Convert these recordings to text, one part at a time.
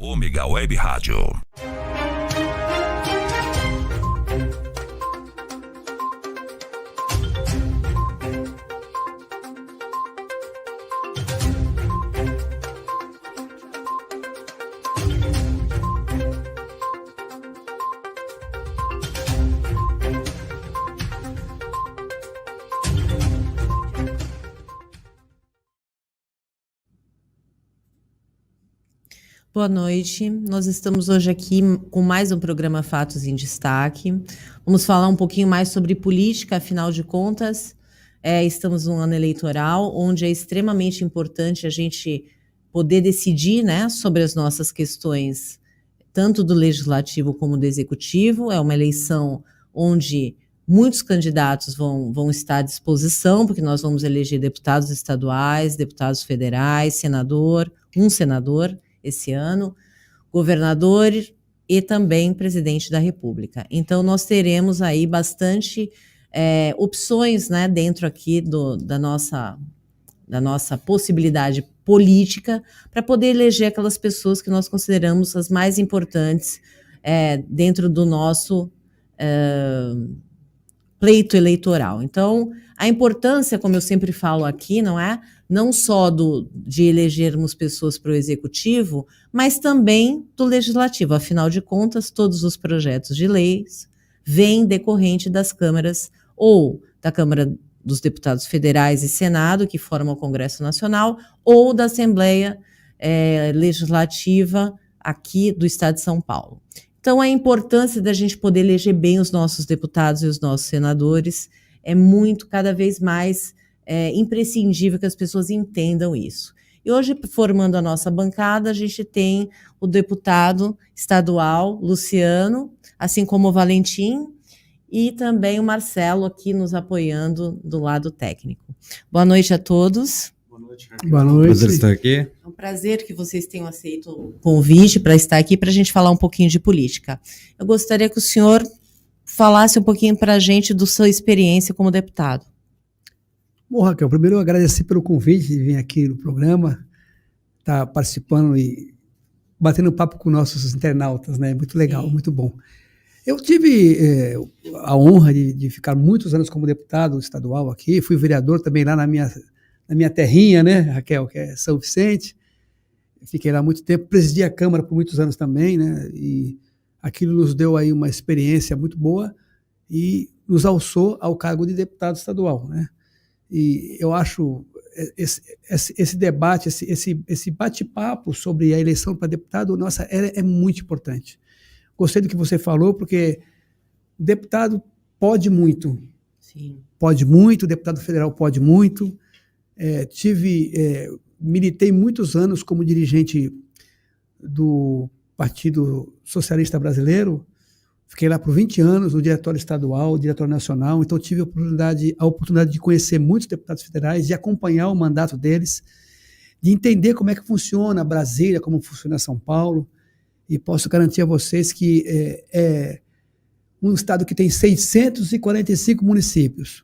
Ômega Web Rádio. Boa noite, nós estamos hoje aqui com mais um programa Fatos em Destaque. Vamos falar um pouquinho mais sobre política, afinal de contas, estamos num ano eleitoral, onde é extremamente importante a gente poder decidir, né, sobre as nossas questões, tanto do Legislativo como do Executivo. É uma eleição onde muitos candidatos vão estar à disposição, porque nós vamos eleger deputados estaduais, deputados federais, um senador, esse ano, governador e também presidente da República. Então, nós teremos aí bastante opções, né, dentro aqui da nossa possibilidade política para poder eleger aquelas pessoas que nós consideramos as mais importantes dentro do nosso pleito eleitoral. Então, a importância, como eu sempre falo aqui, não só de elegermos pessoas para o Executivo, mas também do Legislativo. Afinal de contas, todos os projetos de leis vêm decorrente das câmaras, ou da Câmara dos Deputados Federais e Senado, que formam o Congresso Nacional, ou da Assembleia Legislativa aqui do Estado de São Paulo. Então, a importância da gente poder eleger bem os nossos deputados e os nossos senadores é cada vez mais imprescindível que as pessoas entendam isso. E hoje, formando a nossa bancada, a gente tem o deputado estadual, Luciano, assim como o Valentim, e também o Marcelo aqui nos apoiando do lado técnico. Boa noite a todos. Boa noite, Raquel. Boa noite. Prazer estar aqui. É um prazer que vocês tenham aceito o convite para estar aqui para a gente falar um pouquinho de política. Eu gostaria que o senhor falasse um pouquinho para a gente da sua experiência como deputado. Bom, Raquel, primeiro eu agradecer pelo convite de vir aqui no programa, estar participando e batendo papo com nossos internautas, né? Muito legal, Sim. Muito bom. Eu tive a honra de ficar muitos anos como deputado estadual aqui, fui vereador também lá na minha terrinha, né, Raquel, que é São Vicente. Fiquei lá há muito tempo, presidi a Câmara por muitos anos também, né, e aquilo nos deu aí uma experiência muito boa e nos alçou ao cargo de deputado estadual, né. E eu acho esse debate, esse bate-papo sobre a eleição para deputado, nossa, é muito importante. Gostei do que você falou, porque o deputado pode muito. Sim. Pode muito, o deputado federal pode muito. Militei muitos anos como dirigente do Partido Socialista Brasileiro, fiquei lá por 20 anos no diretório estadual, diretório nacional, então tive a oportunidade de conhecer muitos deputados federais, de acompanhar o mandato deles, de entender como é que funciona Brasília, como funciona São Paulo, e posso garantir a vocês que é um estado que tem 645 municípios.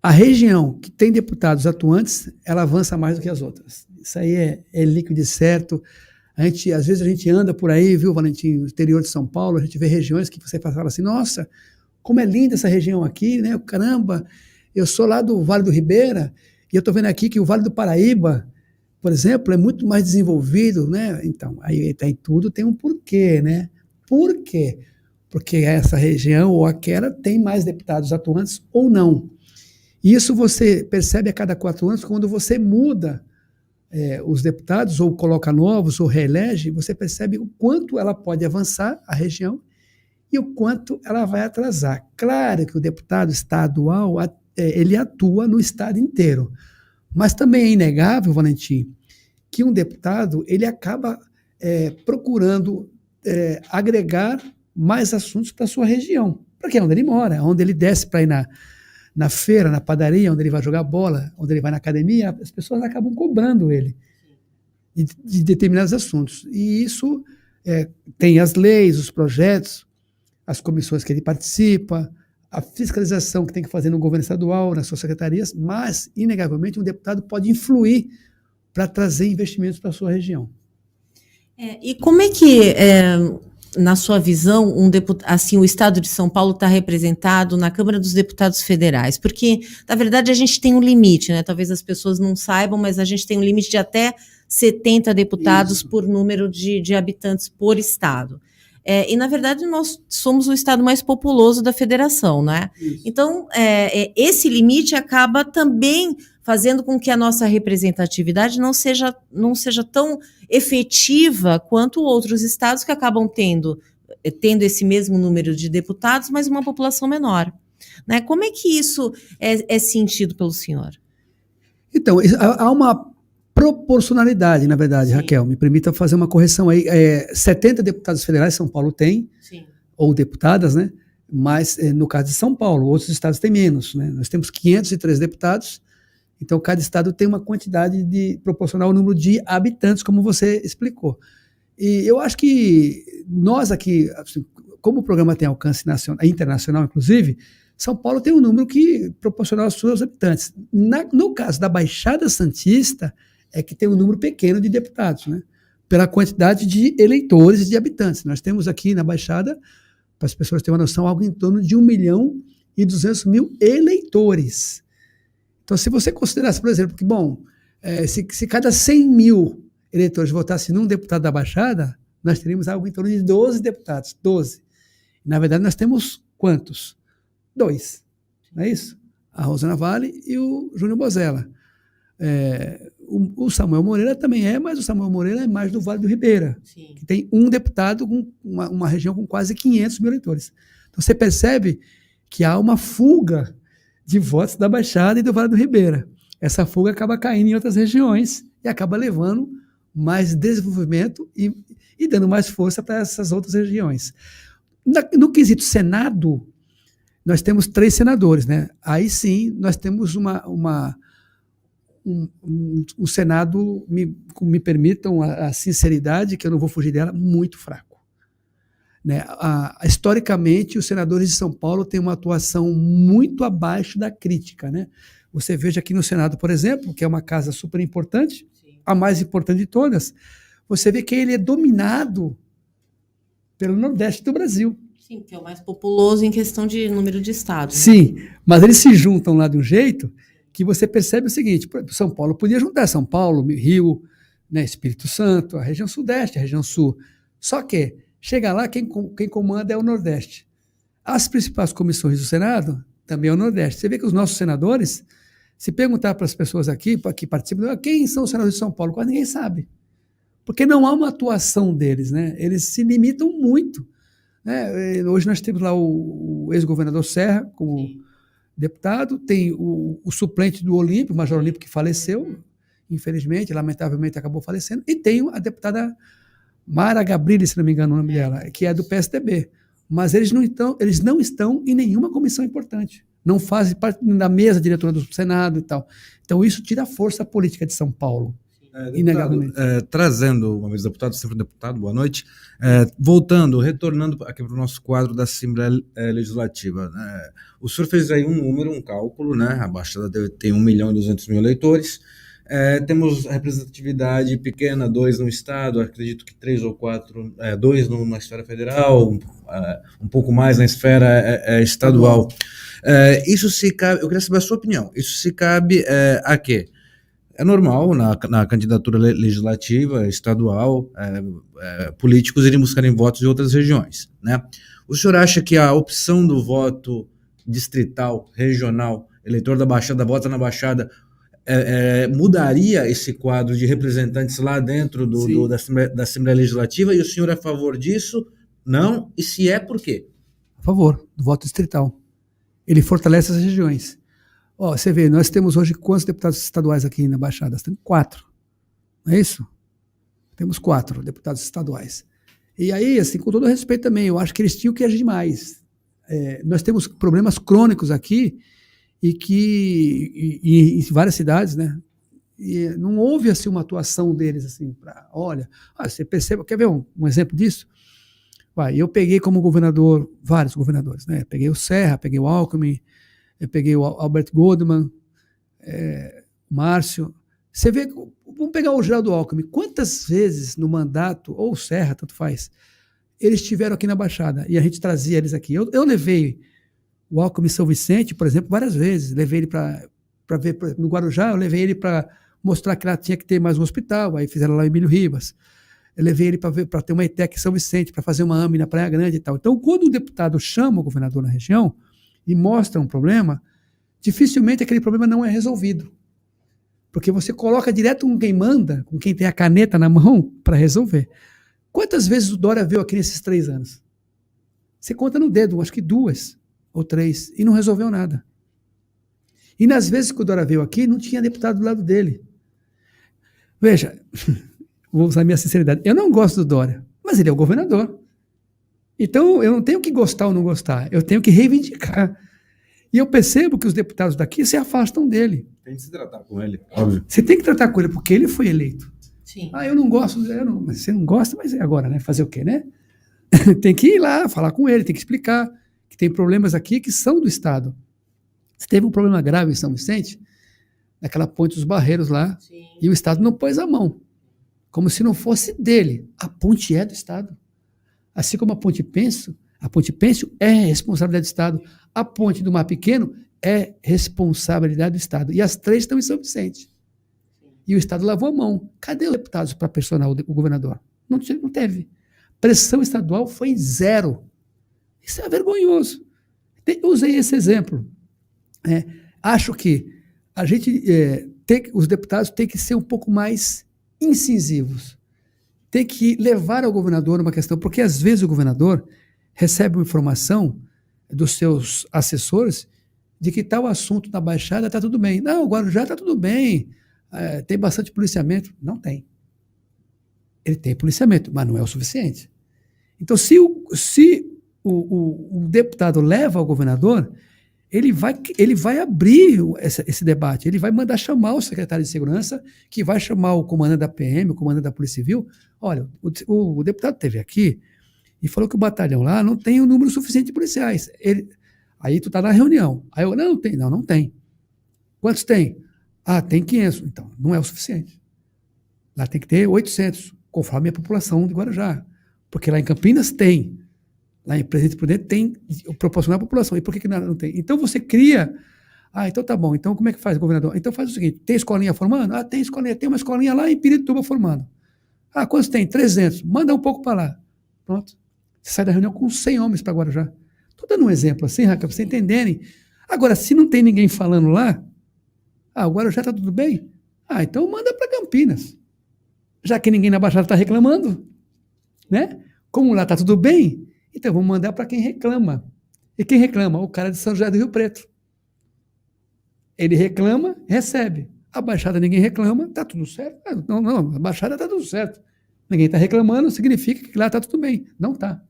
A região que tem deputados atuantes, ela avança mais do que as outras. Isso aí é líquido e certo. Às vezes a gente anda por aí, viu, Valentim, no interior de São Paulo, a gente vê regiões que você fala assim, nossa, como é linda essa região aqui, né? Caramba, eu sou lá do Vale do Ribeira e eu estou vendo aqui que o Vale do Paraíba, por exemplo, é muito mais desenvolvido, né? Então, aí tudo tem um porquê, né? Por quê? Porque essa região ou aquela tem mais deputados atuantes ou não. Isso você percebe a cada 4 anos, quando você muda os deputados, ou coloca novos, ou reelege, você percebe o quanto ela pode avançar, a região, e o quanto ela vai atrasar. Claro que o deputado estadual, ele atua no estado inteiro, mas também é inegável, Valentim, que um deputado, ele acaba procurando agregar mais assuntos para a sua região, porque é onde ele mora, onde ele desce para ir na feira, na padaria, onde ele vai jogar bola, onde ele vai na academia, as pessoas acabam cobrando ele de determinados assuntos. E isso tem as leis, os projetos, as comissões que ele participa, a fiscalização que tem que fazer no governo estadual, nas suas secretarias, mas, inegavelmente, um deputado pode influir para trazer investimentos para a sua região. E como é que, na sua visão, assim, o Estado de São Paulo está representado na Câmara dos Deputados Federais? Porque, na verdade, a gente tem um limite, né? Talvez as pessoas não saibam, mas a gente tem um limite de até 70 deputados por número de habitantes por estado. E, na verdade, nós somos o estado mais populoso da federação, né? Isso. Então, esse limite acaba também fazendo com que a nossa representatividade não seja tão efetiva quanto outros estados que acabam tendo esse mesmo número de deputados, mas uma população menor. Né? Como é que isso é sentido pelo senhor? Então, há uma proporcionalidade, na verdade. Sim. Raquel, me permita fazer uma correção aí. 70 deputados federais São Paulo tem, sim, ou deputadas, né? Mas no caso de São Paulo, outros estados têm menos, né? Nós temos 503 deputados, então cada estado tem uma quantidade proporcional ao número de habitantes, como você explicou. E eu acho que nós aqui, assim, como o programa tem alcance internacional, inclusive, São Paulo tem um número que proporcional aos seus habitantes. No caso da Baixada Santista, é que tem um número pequeno de deputados, né? Pela quantidade de eleitores e de habitantes. Nós temos aqui na Baixada, para as pessoas terem uma noção, algo em torno de 1.200.000 eleitores. Então, se você considerasse, por exemplo, que, se cada 100.000 eleitores votassem num deputado da Baixada, nós teríamos algo em torno de 12 deputados. 12. Na verdade, nós temos quantos? 2. Não é isso? A Rosana Vale e o Júnior Bozella. O Samuel Moreira também mas o Samuel Moreira é mais do Vale do Ribeira, sim, que tem um deputado com uma região com quase 500.000 eleitores. Então, você percebe que há uma fuga de votos da Baixada e do Vale do Ribeira. Essa fuga acaba caindo em outras regiões e acaba levando mais desenvolvimento e dando mais força para essas outras regiões. No quesito Senado, nós temos 3 senadores, né? Aí sim, nós temos um Senado, me permitam a sinceridade, que eu não vou fugir dela, muito fraco. Né? Historicamente, os senadores de São Paulo têm uma atuação muito abaixo da crítica. Né? Você veja aqui no Senado, por exemplo, que é uma casa super importante, sim, a mais importante de todas, você vê que ele é dominado pelo Nordeste do Brasil. Sim, que é o mais populoso em questão de número de estados. Sim, né? Mas eles se juntam lá de um jeito que você percebe o seguinte: São Paulo podia juntar São Paulo, Rio, né, Espírito Santo, a região Sudeste, a região Sul. Só que chega lá, quem comanda é o Nordeste. As principais comissões do Senado também é o Nordeste. Você vê que os nossos senadores, se perguntar para as pessoas aqui que participam, quem são os senadores de São Paulo, quase ninguém sabe. Porque não há uma atuação deles, né? Eles se limitam muito. Né? Hoje nós temos lá o ex-governador Serra como sim, deputado, tem o suplente do Olímpio, o Major Olímpio, que faleceu, infelizmente, lamentavelmente acabou falecendo, e tem a deputada Mara Gabrilli, se não me engano o nome dela, que é do PSDB. Mas eles não estão em nenhuma comissão importante, não fazem parte da mesa diretora do Senado e tal. Então isso tira a força política de São Paulo. Inegavelmente. Trazendo uma vez deputado, sempre deputado, boa noite. Retornando aqui para o nosso quadro da Assembleia Legislativa. O senhor fez aí um cálculo, né? A Baixada tem 1.200.000 eleitores. Temos representatividade pequena, 2 no Estado, acredito que 3 ou 4, 2 na esfera federal, um pouco mais na esfera estadual. Isso se cabe, eu queria saber a sua opinião, isso se cabe a quê? É normal, na candidatura legislativa, estadual, políticos irem buscarem votos de outras regiões, né? O senhor acha que a opção do voto distrital, regional, eleitor da Baixada, vota na Baixada, mudaria esse quadro de representantes lá dentro da Assembleia Legislativa, e o senhor é a favor disso? Não? E se por quê? A favor do voto distrital. Ele fortalece as regiões. Você vê, nós temos hoje quantos deputados estaduais aqui na Baixada? Nós temos 4, não é isso? Temos 4 deputados estaduais. E aí, assim, com todo respeito também, eu acho que eles tinham que agir mais. Nós temos problemas crônicos aqui, e em várias cidades, né? E não houve assim uma atuação deles assim você percebe, quer ver um exemplo disso? Eu peguei como governador vários governadores, né? Peguei o Serra, peguei o Alckmin, eu peguei o Albert Goldman, o Márcio. Você vê Vamos pegar o Geraldo Alckmin. Quantas vezes no mandato, ou Serra, tanto faz, eles estiveram aqui na Baixada e a gente trazia eles aqui? Eu levei o Alckmin São Vicente, por exemplo, várias vezes. Levei ele para ver no Guarujá, eu levei ele para mostrar que lá tinha que ter mais um hospital, aí fizeram lá o Emílio Ribas. Eu levei ele para ter uma ETEC em São Vicente, para fazer uma AME na Praia Grande e tal. Então, quando o deputado chama o governador na região e mostra um problema, dificilmente aquele problema não é resolvido. Porque você coloca direto com quem manda, com quem tem a caneta na mão, para resolver. Quantas vezes o Dória veio aqui nesses 3 anos? Você conta no dedo, acho que 2 ou 3, e não resolveu nada. E nas vezes que o Dória veio aqui, não tinha deputado do lado dele. Veja, vou usar minha sinceridade, eu não gosto do Dória, mas ele é o governador. Então, eu não tenho que gostar ou não gostar, eu tenho que reivindicar. E eu percebo que os deputados daqui se afastam dele. Tem que se tratar com ele, óbvio. Você tem que tratar com ele, porque ele foi eleito. Sim. Eu não gosto, mas você não gosta, mas é agora, né? Fazer o quê, né? Tem que ir lá, falar com ele, tem que explicar que tem problemas aqui que são do Estado. Você teve um problema grave em São Vicente, naquela ponte dos Barreiros lá, Sim. e o Estado não pôs a mão, como se não fosse dele. A ponte é do Estado. Assim como a ponte Pêncio é responsabilidade do Estado. A ponte do Mar Pequeno é responsabilidade do Estado. E as 3 estão em São Vicente. E o Estado lavou a mão. Cadê os deputados para pressionar o governador? Não teve. Pressão estadual foi 0. Isso é vergonhoso. Usei esse exemplo. Acho que a gente os deputados têm que ser um pouco mais incisivos. Tem que levar ao governador uma questão, porque às vezes o governador recebe uma informação dos seus assessores de que tal assunto na Baixada está tudo bem. Não, agora já está tudo bem, tem bastante policiamento. Não tem. Ele tem policiamento, mas não é o suficiente. Então, se o deputado leva ao governador, ele vai abrir esse debate, ele vai mandar chamar o secretário de Segurança, que vai chamar o comandante da PM, o comandante da Polícia Civil. Olha, o deputado esteve aqui e falou que o batalhão lá não tem o número suficiente de policiais. Aí tu está na reunião. Aí eu, não tem. Não tem. Quantos tem? Tem 500. Então, não é o suficiente. Lá tem que ter 800, conforme a população de Guarujá. Porque lá em Campinas tem. Lá em Presidente Prudente tem proporcional à população. E por que não tem? Então você cria... então tá bom. Então como é que faz, governador? Então faz o seguinte, tem escolinha formando? Tem escolinha. Tem uma escolinha lá em Pirituba formando. Quantos tem? 300. Manda um pouco para lá. Pronto. Você sai da reunião com 100 homens para Guarujá. Estou dando um exemplo assim, Raquel, para vocês entenderem. Agora, se não tem ninguém falando lá, o Guarujá está tudo bem? Então manda para Campinas. Já que ninguém na Baixada está reclamando, né? Como lá está tudo bem, então vamos mandar para quem reclama. E quem reclama? O cara de São José do Rio Preto. Ele reclama, recebe. A Baixada ninguém reclama, está tudo certo. Não, a Baixada está tudo certo. Ninguém está reclamando, significa que lá está tudo bem. Não está.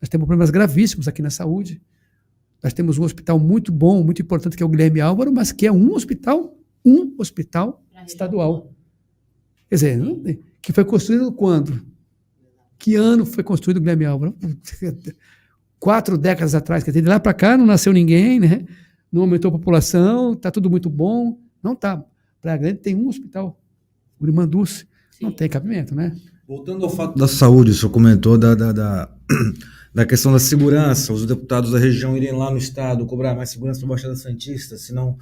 Nós temos problemas gravíssimos aqui na saúde. Nós temos um hospital muito bom, muito importante, que é o Guilherme Álvaro, mas que é um hospital estadual. Quer dizer, que foi construído quando? Que ano foi construído o Guilherme Álvaro? 4 décadas atrás. Quer dizer, de lá para cá não nasceu ninguém, né? Não aumentou a população, está tudo muito bom. Não está. Praia Grande tem um hospital, o Urimanduce. Não tem cabimento, né? Voltando ao fato da saúde, o senhor comentou da questão da segurança, os deputados da região irem lá no estado cobrar mais segurança para a Baixada Santista, senão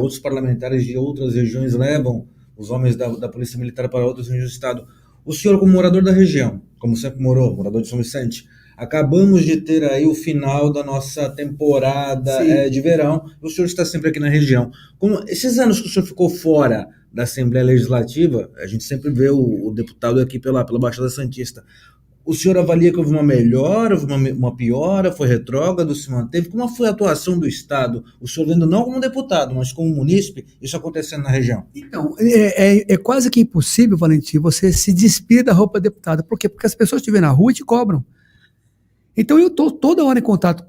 outros parlamentares de outras regiões levam os homens da Polícia Militar para outras regiões do estado. O senhor, como morador da região, como sempre morou, morador de São Vicente, acabamos de ter aí o final da nossa temporada de verão, e o senhor está sempre aqui na região. Como esses anos que o senhor ficou fora da Assembleia Legislativa, a gente sempre vê o deputado aqui pela Baixada Santista. O senhor avalia que houve uma melhora, houve uma piora, foi retrógrado, se manteve? Como foi a atuação do Estado? O senhor vendo não como deputado, mas como munícipe, isso acontecendo na região? Então, é quase que impossível, Valentim, você se despir da roupa de deputado. Por quê? Porque as pessoas te vêem na rua e te cobram. Então eu estou toda hora em contato,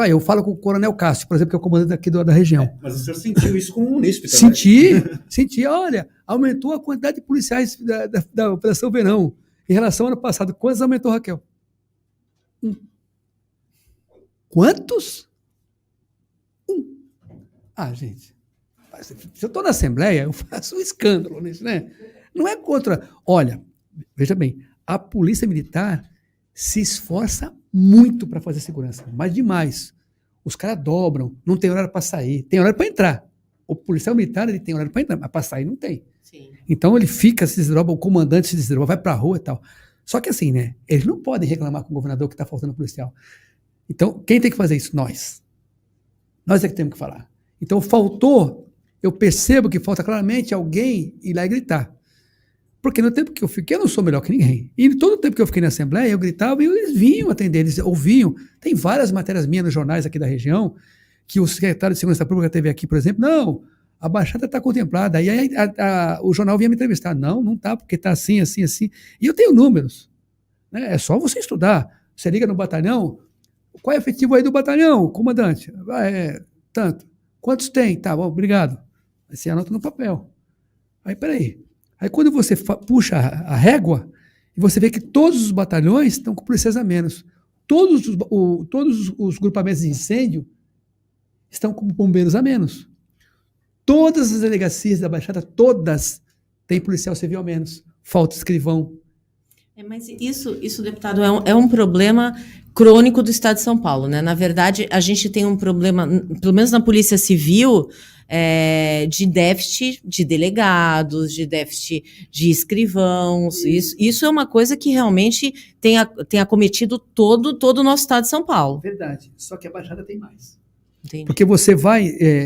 eu falo com o Coronel Cássio, por exemplo, que é o comandante aqui da região. Mas o senhor sentiu isso como munícipe também? Senti, olha, aumentou a quantidade de policiais da Operação Verão. Em relação ao ano passado, quantos aumentou, Raquel? 1. Quantos? 1. Gente. Se eu estou na Assembleia, eu faço um escândalo nisso, né? Não é contra... Olha, veja bem, a Polícia Militar se esforça muito para fazer segurança, mas demais. Os caras dobram, não tem horário para sair, tem horário para entrar. O policial militar ele tem horário para entrar, mas para sair não tem. Sim. Então ele fica, se desdobra, o comandante se desdobra, vai para a rua e tal. Só que assim, né? Eles não podem reclamar com o governador que está faltando policial. Então, quem tem que fazer isso? Nós. Nós é que temos que falar. Então, faltou, eu percebo que falta claramente alguém ir lá e gritar. Porque no tempo que eu fiquei, eu não sou melhor que ninguém. E todo o tempo que eu fiquei na Assembleia, eu gritava e eles vinham atender, eles ouviam. Tem várias matérias minhas nos jornais aqui da região, que o secretário de Segurança Pública teve aqui, por exemplo, não, a Baixada está contemplada. Aí o jornal vinha me entrevistar. Não está, porque está assim, assim, assim. E eu tenho números. Né? É só você estudar. Você liga no batalhão, qual é o efetivo aí do batalhão, comandante? Tanto. Quantos tem? Tá, bom, obrigado. Aí você anota no papel. Aí, peraí. Aí quando você puxa a régua, e você vê que todos os batalhões estão com policiais a menos. Todos os grupamentos de incêndio estão com bombeiros a menos. Todas as delegacias da Baixada, todas, têm policial civil a menos. Falta escrivão. Mas isso, deputado, é um problema crônico do Estado de São Paulo, né? Na verdade, a gente tem um problema, pelo menos na Polícia Civil, de déficit de delegados, de déficit de escrivãos. Isso é uma coisa que realmente tem acometido todo o nosso Estado de São Paulo. Verdade, só que a Baixada tem mais. Entendi. Porque você vai,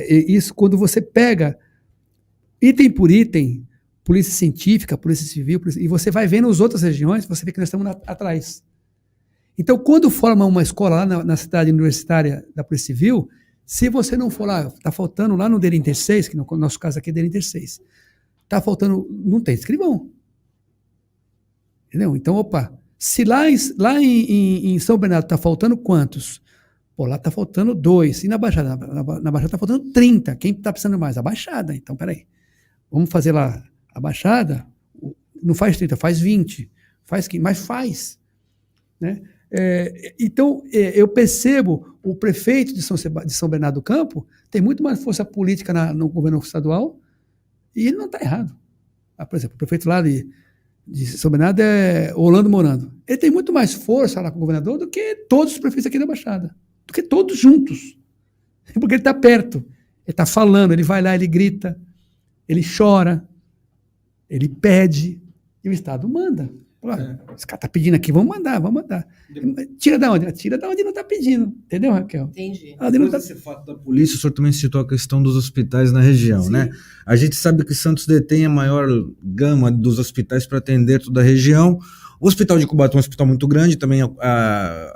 isso quando você pega item por item, polícia científica, polícia civil, e você vai vendo as outras regiões, você vê que nós estamos atrás. Então, quando forma uma escola lá na cidade universitária da Polícia Civil, se você não for lá, está faltando lá no DERINTER 6, que no nosso caso aqui é DERINTER 6, está faltando, não tem escrivão. Entendeu? Então, se lá em São Bernardo está faltando quantos? Pô, lá está faltando 2. E na Baixada? Na Baixada está faltando 30. Quem está precisando mais? A Baixada. Então, peraí. Vamos fazer lá a Baixada, não faz 30, faz 20. Faz 15, mas faz. Né? Então, eu percebo o prefeito de São Bernardo do Campo tem muito mais força política no governo estadual e ele não está errado. Por exemplo, o prefeito lá de São Bernardo é Orlando Morando. Ele tem muito mais força lá com o governador do que todos os prefeitos aqui da Baixada. Do que todos juntos. Porque ele está perto. Ele está falando, ele vai lá, ele grita, ele chora, ele pede, e o Estado manda. Esse cara está pedindo aqui, vamos mandar. Tira da onde? Tira da onde não está pedindo. Entendeu, Raquel? Entendi. Depois desse fato da polícia, o senhor também citou a questão dos hospitais na região, Sim. né? A gente sabe que Santos detém a maior gama dos hospitais para atender toda a região. O Hospital de Cubatão é um hospital muito grande, também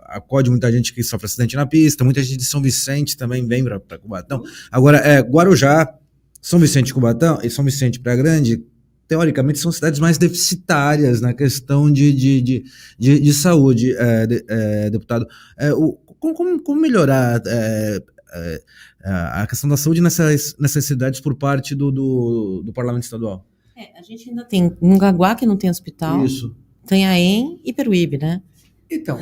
acode muita gente que sofre acidente na pista, muita gente de São Vicente também vem para Cubatão. Agora, Guarujá, São Vicente e Cubatão, e São Vicente e Praia Grande, teoricamente, são cidades mais deficitárias na questão de saúde, deputado. Como melhorar a questão da saúde nessas cidades por parte do Parlamento Estadual? A gente ainda tem Mongaguá, que não tem hospital. Isso. Tanhaém e Peruíbe, né? Então,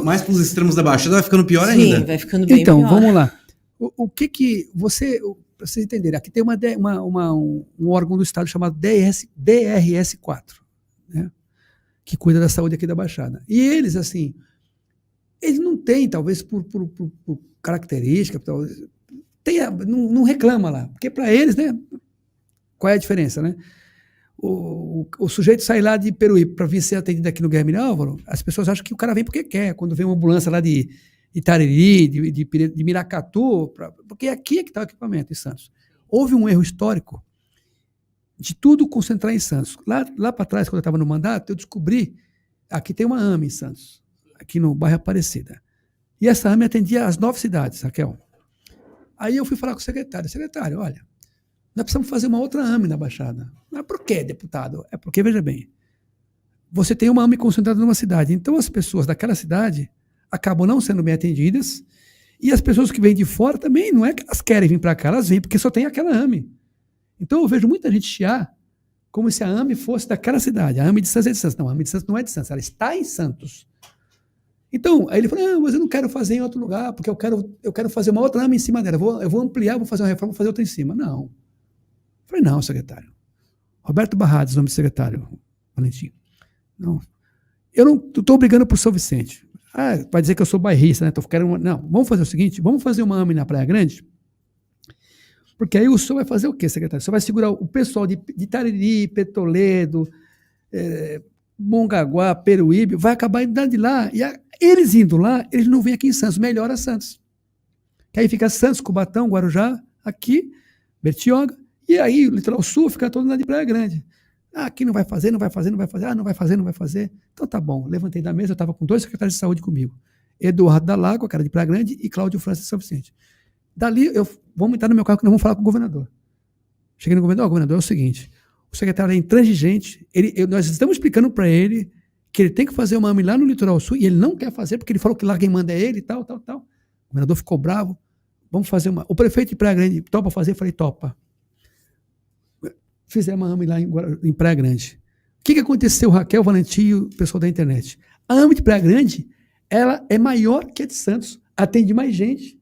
mais para os extremos da Baixada vai ficando pior ainda. Sim, vai ficando bem pior. Então, vamos lá. O que você... Para vocês entenderem, aqui tem um órgão do Estado chamado DRS4, né, que cuida da saúde aqui da Baixada. E eles, assim, eles não têm, talvez por característica, não reclama lá. Porque para eles, né, qual é a diferença, né? O sujeito sai lá de Peruíbe para vir ser atendido aqui no Guilherme Álvaro, as pessoas acham que o cara vem porque quer. Quando vem uma ambulância lá de Itariri, de Miracatu, porque aqui é que está o equipamento, em Santos. Houve um erro histórico de tudo concentrar em Santos. Lá para trás, quando eu estava no mandato, eu descobri, aqui tem uma AME em Santos, aqui no bairro Aparecida. E essa AME atendia as 9 cidades, Raquel. Aí eu fui falar com o secretário, olha, nós precisamos fazer uma outra AME na Baixada. Mas por quê, deputado? É porque, veja bem, você tem uma AME concentrada numa cidade, então as pessoas daquela cidade acabam não sendo bem atendidas, e as pessoas que vêm de fora também, não é que elas querem vir para cá, elas vêm porque só tem aquela AME. Então eu vejo muita gente chiar como se a AME fosse daquela cidade. A AME de Santos é de Santos. Não, a AME de Santos não é de Santos, ela está em Santos. Então, aí ele falou, não, mas eu não quero fazer em outro lugar, porque eu quero fazer uma outra arma em cima dela, eu vou ampliar, vou fazer uma reforma, vou fazer outra em cima. Não. Eu falei, não, secretário. Roberto Barradas, nome do secretário, Valentim. Não, eu não estou brigando por São Vicente. Vai dizer que eu sou bairrista, né? Não, vamos fazer o seguinte, vamos fazer uma AME na Praia Grande, porque aí o senhor vai fazer o quê, secretário? O senhor vai segurar o pessoal de Itariri, Petoledo, Mongaguá, Peruíbe, vai acabar indo de lá, e eles indo lá, eles não vêm aqui em Santos, melhora Santos. Que aí fica Santos, Cubatão, Guarujá, aqui, Bertioga, e aí o litoral sul fica todo lá de Praia Grande. Aqui não vai fazer, não vai fazer. Não vai fazer. Então tá bom, levantei da mesa, eu estava com 2 secretários de saúde comigo. Eduardo Dalago, cara de Praia Grande, e Cláudio França de São Vicente. Dali, vamos entrar no meu carro que nós vamos falar com o governador. Cheguei no governador, governador, é o seguinte, o secretário é intransigente, nós estamos explicando para ele que ele tem que fazer uma AME lá no litoral sul, e ele não quer fazer, porque ele falou que lá quem manda é ele e tal. O governador ficou bravo, vamos fazer uma... O prefeito de Praia Grande topa fazer? Eu falei, topa. Fizemos uma AME lá em Praia Grande. O que aconteceu, Raquel, Valentim e o pessoal da internet? A AME de Praia Grande, ela é maior que a de Santos, atende mais gente,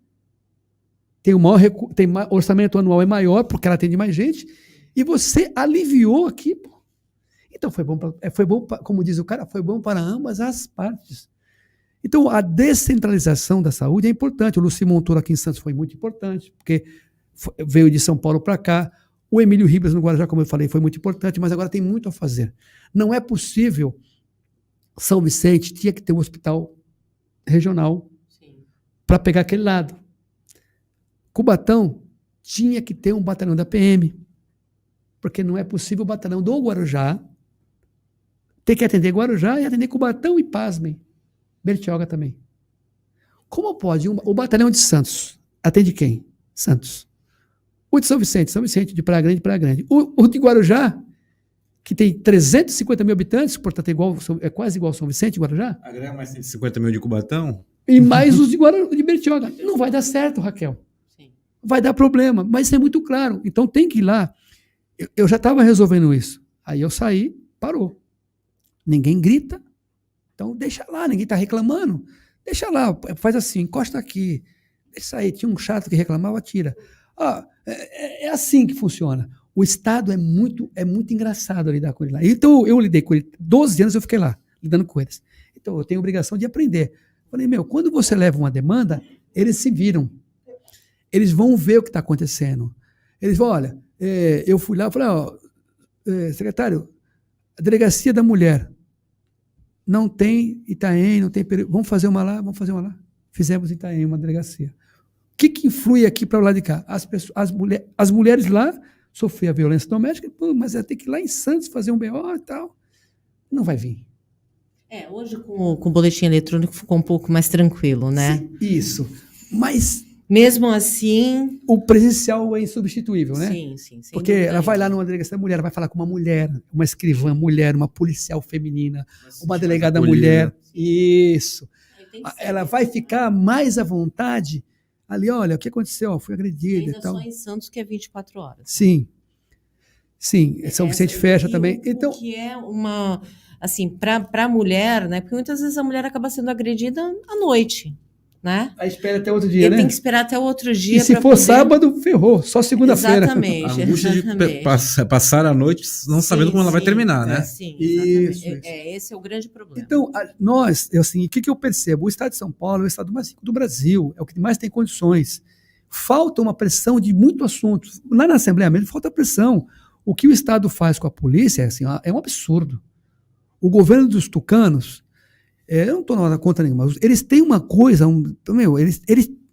orçamento anual é maior, porque ela atende mais gente, e você aliviou aqui, pô. Então foi bom, como diz o cara, foi bom para ambas as partes. Então a descentralização da saúde é importante. O Luci Montoro aqui em Santos foi muito importante, porque veio de São Paulo para cá. O Emílio Ribas no Guarujá, como eu falei, foi muito importante, mas agora tem muito a fazer. Não é possível. São Vicente tinha que ter um hospital regional para pegar aquele lado. Cubatão tinha que ter um batalhão da PM, porque não é possível o batalhão do Guarujá ter que atender Guarujá e atender Cubatão e, pasmem, Bertioga também. Como pode? O batalhão de Santos atende quem? Santos. O de São Vicente, de Praia Grande. O de Guarujá, que tem 350 mil habitantes, portanto é quase igual ao São Vicente, Guarujá. Agrega mais 150 mil de Cubatão? E mais os de Bertioga. Não vai dar certo, Raquel. Sim. Vai dar problema, mas isso é muito claro. Então tem que ir lá. Eu já estava resolvendo isso. Aí eu saí, parou. Ninguém grita, então deixa lá, ninguém está reclamando. Deixa lá, faz assim, encosta aqui. Deixa aí, tinha um chato que reclamava, tira. É assim que funciona. O Estado é muito engraçado lidar com ele lá. Então eu lidei com ele, 12 anos eu fiquei lá, lidando com eles. Então eu tenho a obrigação de aprender. Falei, quando você leva uma demanda, eles se viram. Eles vão ver o que está acontecendo. Eles vão, olha, eu fui lá, falei, secretário, a delegacia da mulher não tem Itaém, não tem Peru. Vamos fazer uma lá. Fizemos em Itaém uma delegacia. O que influi aqui para o lado de cá? As mulheres lá sofriam a violência doméstica, mas ela tem que ir lá em Santos fazer um BO e tal. Não vai vir. Hoje com o boletim eletrônico ficou um pouco mais tranquilo, né? Sim, isso. Mas mesmo assim... O presencial é insubstituível, né? Sim. Porque ela vai lá numa delegacia da mulher, ela vai falar com uma mulher, uma escrivã mulher, uma policial feminina, uma delegada mulher. Isso. Ela vai ficar mais à vontade ali, olha, o que aconteceu? Fui agredida e tal. Só em Santos que é 24 horas. Sim. São Vicente fecha também. Então, o que é uma... Assim, para a mulher, né? Porque muitas vezes a mulher acaba sendo agredida à noite. Né? Aí espera até outro dia, né? Tem que esperar até o outro dia. E se for sábado, ferrou. Só segunda-feira. Exatamente. A angústia de passar a noite não sabendo como ela vai terminar, né? Sim, isso. Esse é o grande problema. Então, o que eu percebo? O Estado de São Paulo é o Estado mais rico do Brasil, é o que mais tem condições. Falta uma pressão de muito assunto. Lá na Assembleia mesmo, falta pressão. O que o Estado faz com a polícia é um absurdo. O governo dos tucanos, eu não estou na conta nenhuma, eles têm uma coisa,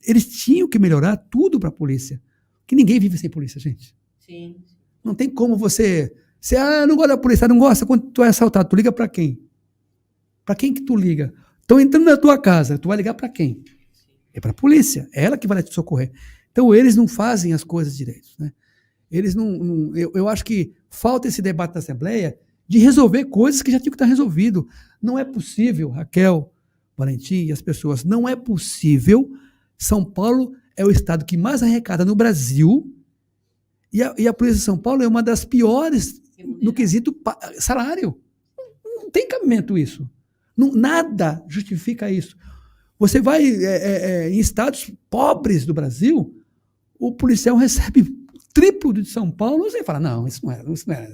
eles tinham que melhorar tudo para a polícia, que ninguém vive sem polícia, gente. Sim. Não tem como você não gosta da polícia, não gosta, quando tu é assaltado, tu liga para quem? Para quem que tu liga? Estão entrando na tua casa, tu vai ligar para quem? É para a polícia, é ela que vai te socorrer. Então eles não fazem as coisas direito, né? Eles não eu acho que falta esse debate na Assembleia de resolver coisas que já tinham que estar resolvido. Não é possível, Raquel, Valentim e as pessoas, não é possível. São Paulo é o estado que mais arrecada no Brasil e a Polícia de São Paulo é uma das piores no quesito salário. Não tem cabimento isso. Nada justifica isso. Você vai em estados pobres do Brasil, o policial recebe triplo de São Paulo, você fala, não, isso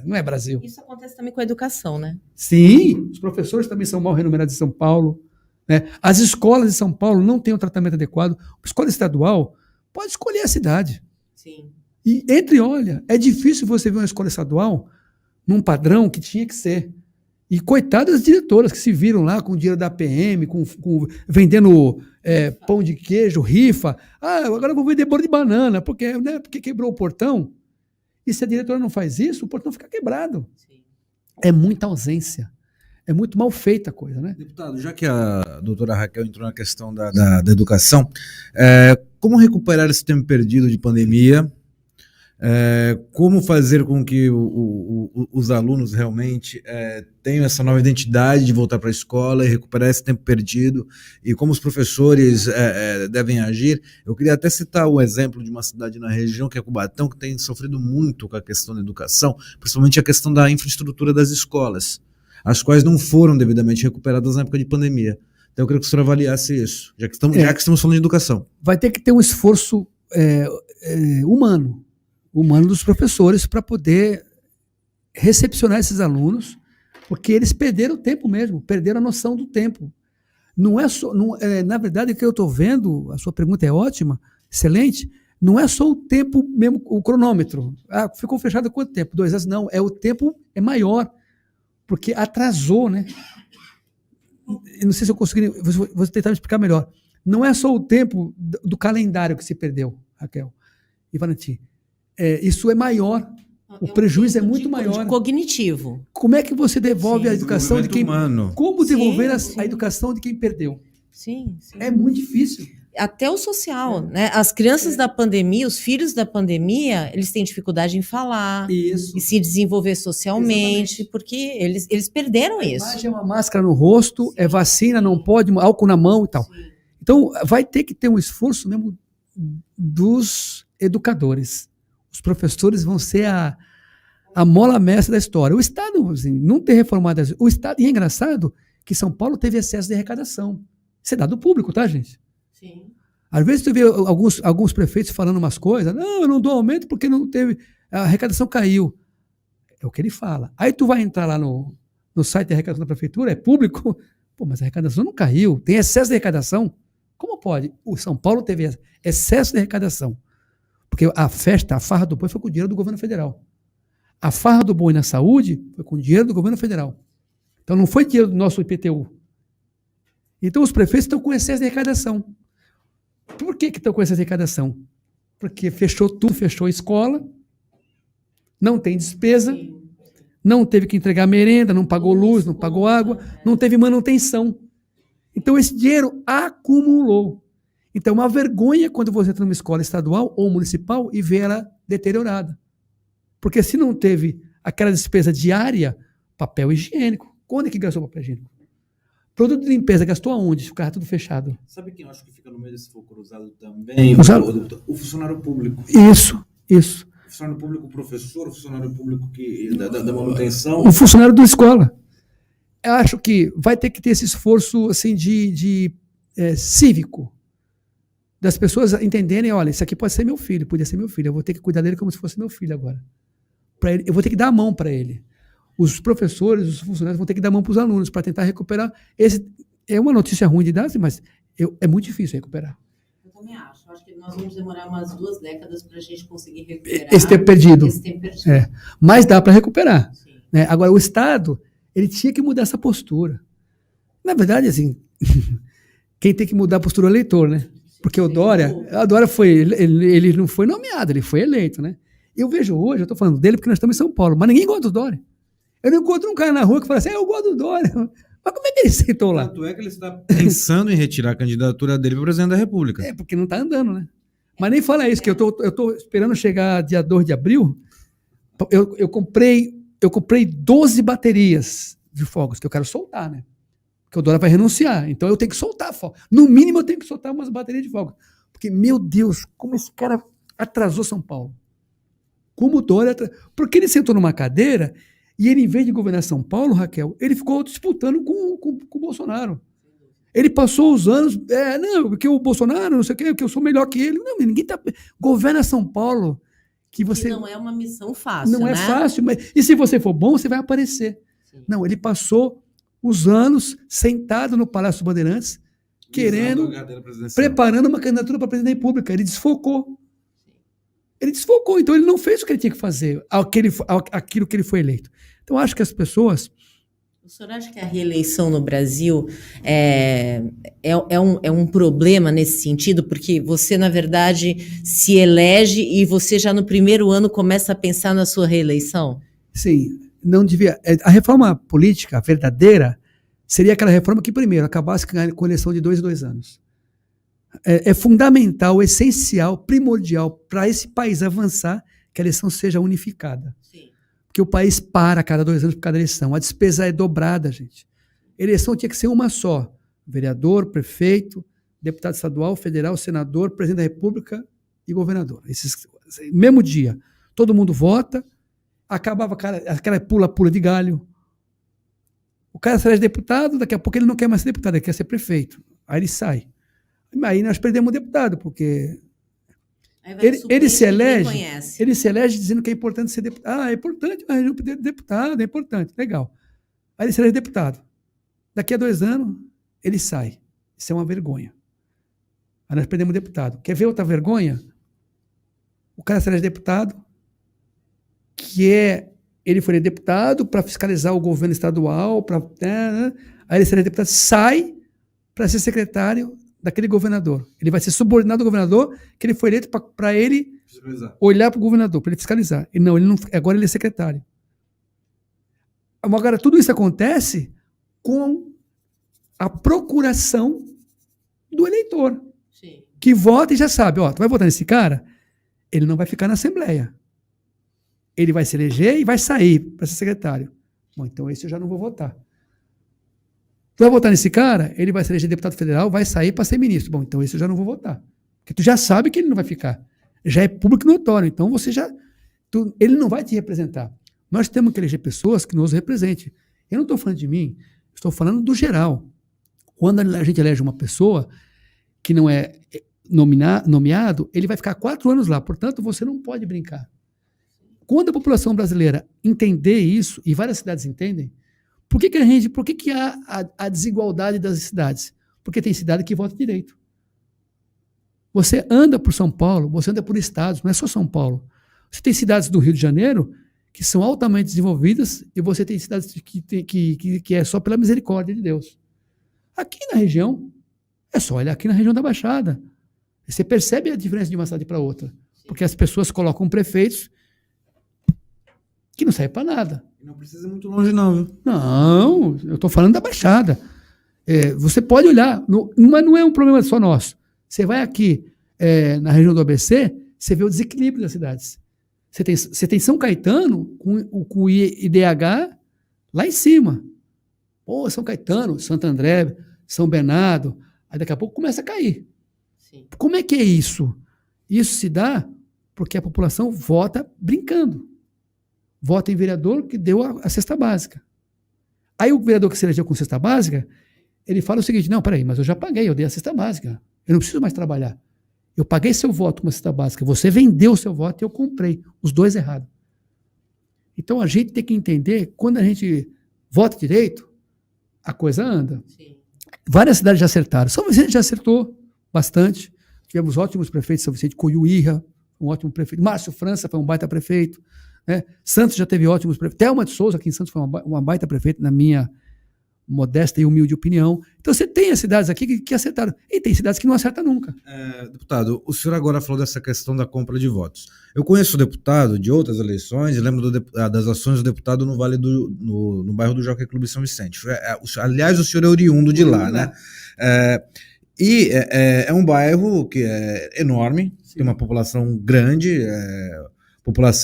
não é Brasil. Isso acontece também com a educação, né? Sim, os professores também são mal remunerados em São Paulo, né? As escolas de São Paulo não têm o tratamento adequado. A escola estadual pode escolher a cidade. Sim. E olha, é difícil você ver uma escola estadual num padrão que tinha que ser. E coitadas das diretoras que se viram lá com o dinheiro da PM, vendendo pão de queijo, rifa. Ah, agora eu vou vender bolo de banana, porque quebrou o portão. E se a diretora não faz isso, o portão fica quebrado. Sim. É muita ausência. É muito mal feita a coisa, né? Deputado, já que a doutora Raquel entrou na questão da educação, como recuperar esse tempo perdido de pandemia? Como fazer com que os alunos realmente tenham essa nova identidade de voltar para a escola e recuperar esse tempo perdido, e como os professores devem agir? Eu queria até citar o exemplo de uma cidade na região, que é Cubatão, que tem sofrido muito com a questão da educação, principalmente a questão da infraestrutura das escolas, as quais não foram devidamente recuperadas na época de pandemia. Então eu queria que o senhor avaliasse isso, já que estamos falando de educação. Vai ter que ter um esforço humano dos professores para poder recepcionar esses alunos, porque eles perderam o tempo mesmo, perderam a noção do tempo. Não é só, na verdade, o que eu estou vendo, a sua pergunta é ótima, excelente, não é só o tempo mesmo, o cronômetro. Ah, ficou fechado quanto tempo? 2 anos? Não, o tempo é maior, porque atrasou, né? Eu não sei se eu consegui, vou tentar me explicar melhor. Não é só o tempo do calendário que se perdeu, Raquel e Valentim. Isso é maior, o prejuízo é muito maior. Cognitivo. Como é que você devolve a educação de quem... humano. Como devolver a educação de quem perdeu? Sim. É muito difícil. Até o social, né? As crianças da pandemia, os filhos da pandemia, eles têm dificuldade em falar, Isso. e se desenvolver socialmente, Exatamente. porque eles perderam isso. Mas é uma máscara no rosto, é vacina, não pode, álcool na mão e tal. Sim. Então, vai ter que ter um esforço mesmo dos educadores. Os professores vão ser a mola mestra da história. O Estado, assim, não ter reformado o Estado. E é engraçado que São Paulo teve excesso de arrecadação. Isso é dado público, tá, gente? Sim. Às vezes tu vê alguns prefeitos falando umas coisas. Não, eu não dou aumento porque não teve... A arrecadação caiu. É o que ele fala. Aí tu vai entrar lá no site de arrecadação da prefeitura, é público. Pô, mas a arrecadação não caiu. Tem excesso de arrecadação. Como pode? O São Paulo teve excesso de arrecadação. Porque a farra do boi foi com o dinheiro do governo federal. A farra do boi na saúde foi com o dinheiro do governo federal. Então não foi dinheiro do nosso IPTU. Então os prefeitos estão com excesso de arrecadação. Por que estão com excesso de arrecadação? Porque fechou tudo, fechou a escola, não tem despesa, não teve que entregar merenda, não pagou luz, não pagou água, não teve manutenção. Então esse dinheiro acumulou. Então, é uma vergonha quando você entra numa escola estadual ou municipal e vê ela deteriorada. Porque se não teve aquela despesa diária, papel higiênico. Quando é que gastou papel higiênico? Produto de limpeza, gastou aonde? Ficava tudo fechado. Sabe quem eu acho que fica no meio desse fogo cruzado também? O funcionário público. Isso. O funcionário público, o professor, o funcionário público da manutenção. O funcionário da escola. Eu acho que vai ter que ter esse esforço assim, de cívico. Das pessoas entenderem, olha, isso aqui pode ser meu filho, podia ser meu filho, eu vou ter que cuidar dele como se fosse meu filho agora. Eu vou ter que dar a mão para ele. Os professores, os funcionários vão ter que dar a mão para os alunos para tentar recuperar. É uma notícia ruim de dar, mas é muito difícil recuperar. Eu também acho. Acho que nós vamos demorar umas 2 décadas para a gente conseguir recuperar esse tempo perdido. É. Mas dá para recuperar. Né? Agora, o Estado, ele tinha que mudar essa postura. Na verdade, assim, quem tem que mudar a postura é o eleitor, né? Porque o Dória ele não foi nomeado, ele foi eleito, né? Eu vejo hoje, eu estou falando dele porque nós estamos em São Paulo, mas ninguém gosta do Dória. Eu não encontro um cara na rua que fala assim, eu gosto do Dória. Mas como é que ele sentou lá? Tanto é que ele está pensando em retirar a candidatura dele para presidente da República. Porque não está andando, né? Mas nem fala isso, que eu estou esperando chegar dia 2 de abril. Eu comprei 12 baterias de fogos que eu quero soltar, né? Porque o Dória vai renunciar. Então eu tenho que soltar fogos. No mínimo eu tenho que soltar umas baterias de fogos. Porque, meu Deus, como esse cara atrasou São Paulo. Como o Dória... Porque ele sentou numa cadeira E ele, em vez de governar São Paulo, Raquel, ele ficou disputando com o Bolsonaro. Ele passou os anos, não, porque o Bolsonaro, não sei o quê, que eu sou melhor que ele. Não, ninguém tá... Governa São Paulo, que você... E não é uma missão fácil, Não né? é fácil, mas... E se você for bom, você vai aparecer. Sim. Não, ele passou os anos sentado no Palácio dos Bandeirantes, querendo, preparando uma candidatura para presidente da República. Ele desfocou. Ele desfocou, então ele não fez o que ele tinha que fazer, aquilo que ele foi eleito. Então, acho que as pessoas... O senhor acha que a reeleição no Brasil é um problema nesse sentido? Porque você, na verdade, se elege e você já no primeiro ano começa a pensar na sua reeleição? Sim, não devia... A reforma política verdadeira seria aquela reforma que, primeiro, acabasse com a eleição de 2 em 2 anos. É fundamental, essencial, primordial para esse país avançar que a eleição seja unificada. Sim. Porque o país para a cada 2 anos por cada eleição. A despesa é dobrada, gente. Eleição tinha que ser uma só. Vereador, prefeito, deputado estadual, federal, senador, presidente da República e governador. Mesmo dia. Todo mundo vota, acabava aquela pula-pula de galho. O cara será deputado, daqui a pouco ele não quer mais ser deputado, ele quer ser prefeito. Aí ele sai. Aí nós perdemos o deputado, porque ele se elege dizendo que é importante ser deputado. É importante, mas deputado, é importante, legal. Aí ele se elege deputado. Daqui a 2 anos, ele sai. Isso é uma vergonha. Aí nós perdemos o deputado. Quer ver outra vergonha? O cara se elege deputado, ele foi deputado para fiscalizar o governo estadual, aí ele se elege deputado, sai para ser secretário daquele governador. Ele vai ser subordinado ao governador, que ele foi eleito para ele olhar para o governador, para ele fiscalizar. Ele não, agora ele é secretário. Agora, tudo isso acontece com a procuração do eleitor. Sim. Que vota e já sabe, tu vai votar nesse cara? Ele não vai ficar na Assembleia. Ele vai se eleger e vai sair para ser secretário. Bom, então esse eu já não vou votar. Tu vai votar nesse cara? Ele vai se eleger deputado federal, vai sair para ser ministro. Bom, então esse eu já não vou votar. Porque tu já sabe que ele não vai ficar. Já é público notório. Então ele não vai te representar. Nós temos que eleger pessoas que nos representem. Eu não estou falando de mim, estou falando do geral. Quando a gente elege uma pessoa que não é nomeado, ele vai ficar 4 anos lá. Portanto, você não pode brincar. Quando a população brasileira entender isso, e várias cidades entendem, por que há a desigualdade das cidades? Porque tem cidade que vota direito. Você anda por São Paulo, você anda por estados, não é só São Paulo. Você tem cidades do Rio de Janeiro que são altamente desenvolvidas e você tem cidades que é só pela misericórdia de Deus. Aqui na região, é só olhar aqui na região da Baixada. Você percebe a diferença de uma cidade para outra. Porque as pessoas colocam prefeitos que não serve para nada. Não precisa ir muito longe, não, viu? Não, eu estou falando da Baixada. Você pode olhar, mas não é um problema só nosso. Você vai aqui na região do ABC, você vê o desequilíbrio das cidades. Você tem São Caetano com o IDH lá em cima. Pô, São Caetano, Santo André, São Bernardo, aí daqui a pouco começa a cair. Sim. Como é que é isso? Isso se dá porque a população vota brincando. Vota em vereador que deu a cesta básica. Aí o vereador que se elegeu com cesta básica, ele fala o seguinte, não, peraí, mas eu já paguei, eu dei a cesta básica. Eu não preciso mais trabalhar. Eu paguei seu voto com uma cesta básica, você vendeu o seu voto e eu comprei. Os dois errados. Então a gente tem que entender, quando a gente vota direito, a coisa anda. Sim. Várias cidades já acertaram. São Vicente já acertou bastante. Tivemos ótimos prefeitos, São Vicente Coiuíra, um ótimo prefeito. Márcio França foi um baita prefeito. Santos já teve ótimos prefeitos. Thelma de Souza, aqui em Santos, foi uma baita prefeita, na minha modesta e humilde opinião. Então você tem as cidades aqui que acertaram. E tem cidades que não acertam nunca. Deputado, o senhor agora falou dessa questão da compra de votos. Eu conheço o deputado de outras eleições, e lembro das ações do deputado no Vale no bairro do Jockey Clube São Vicente. Aliás, o senhor é oriundo de lá, né? É um bairro que é enorme, sim, tem uma população grande,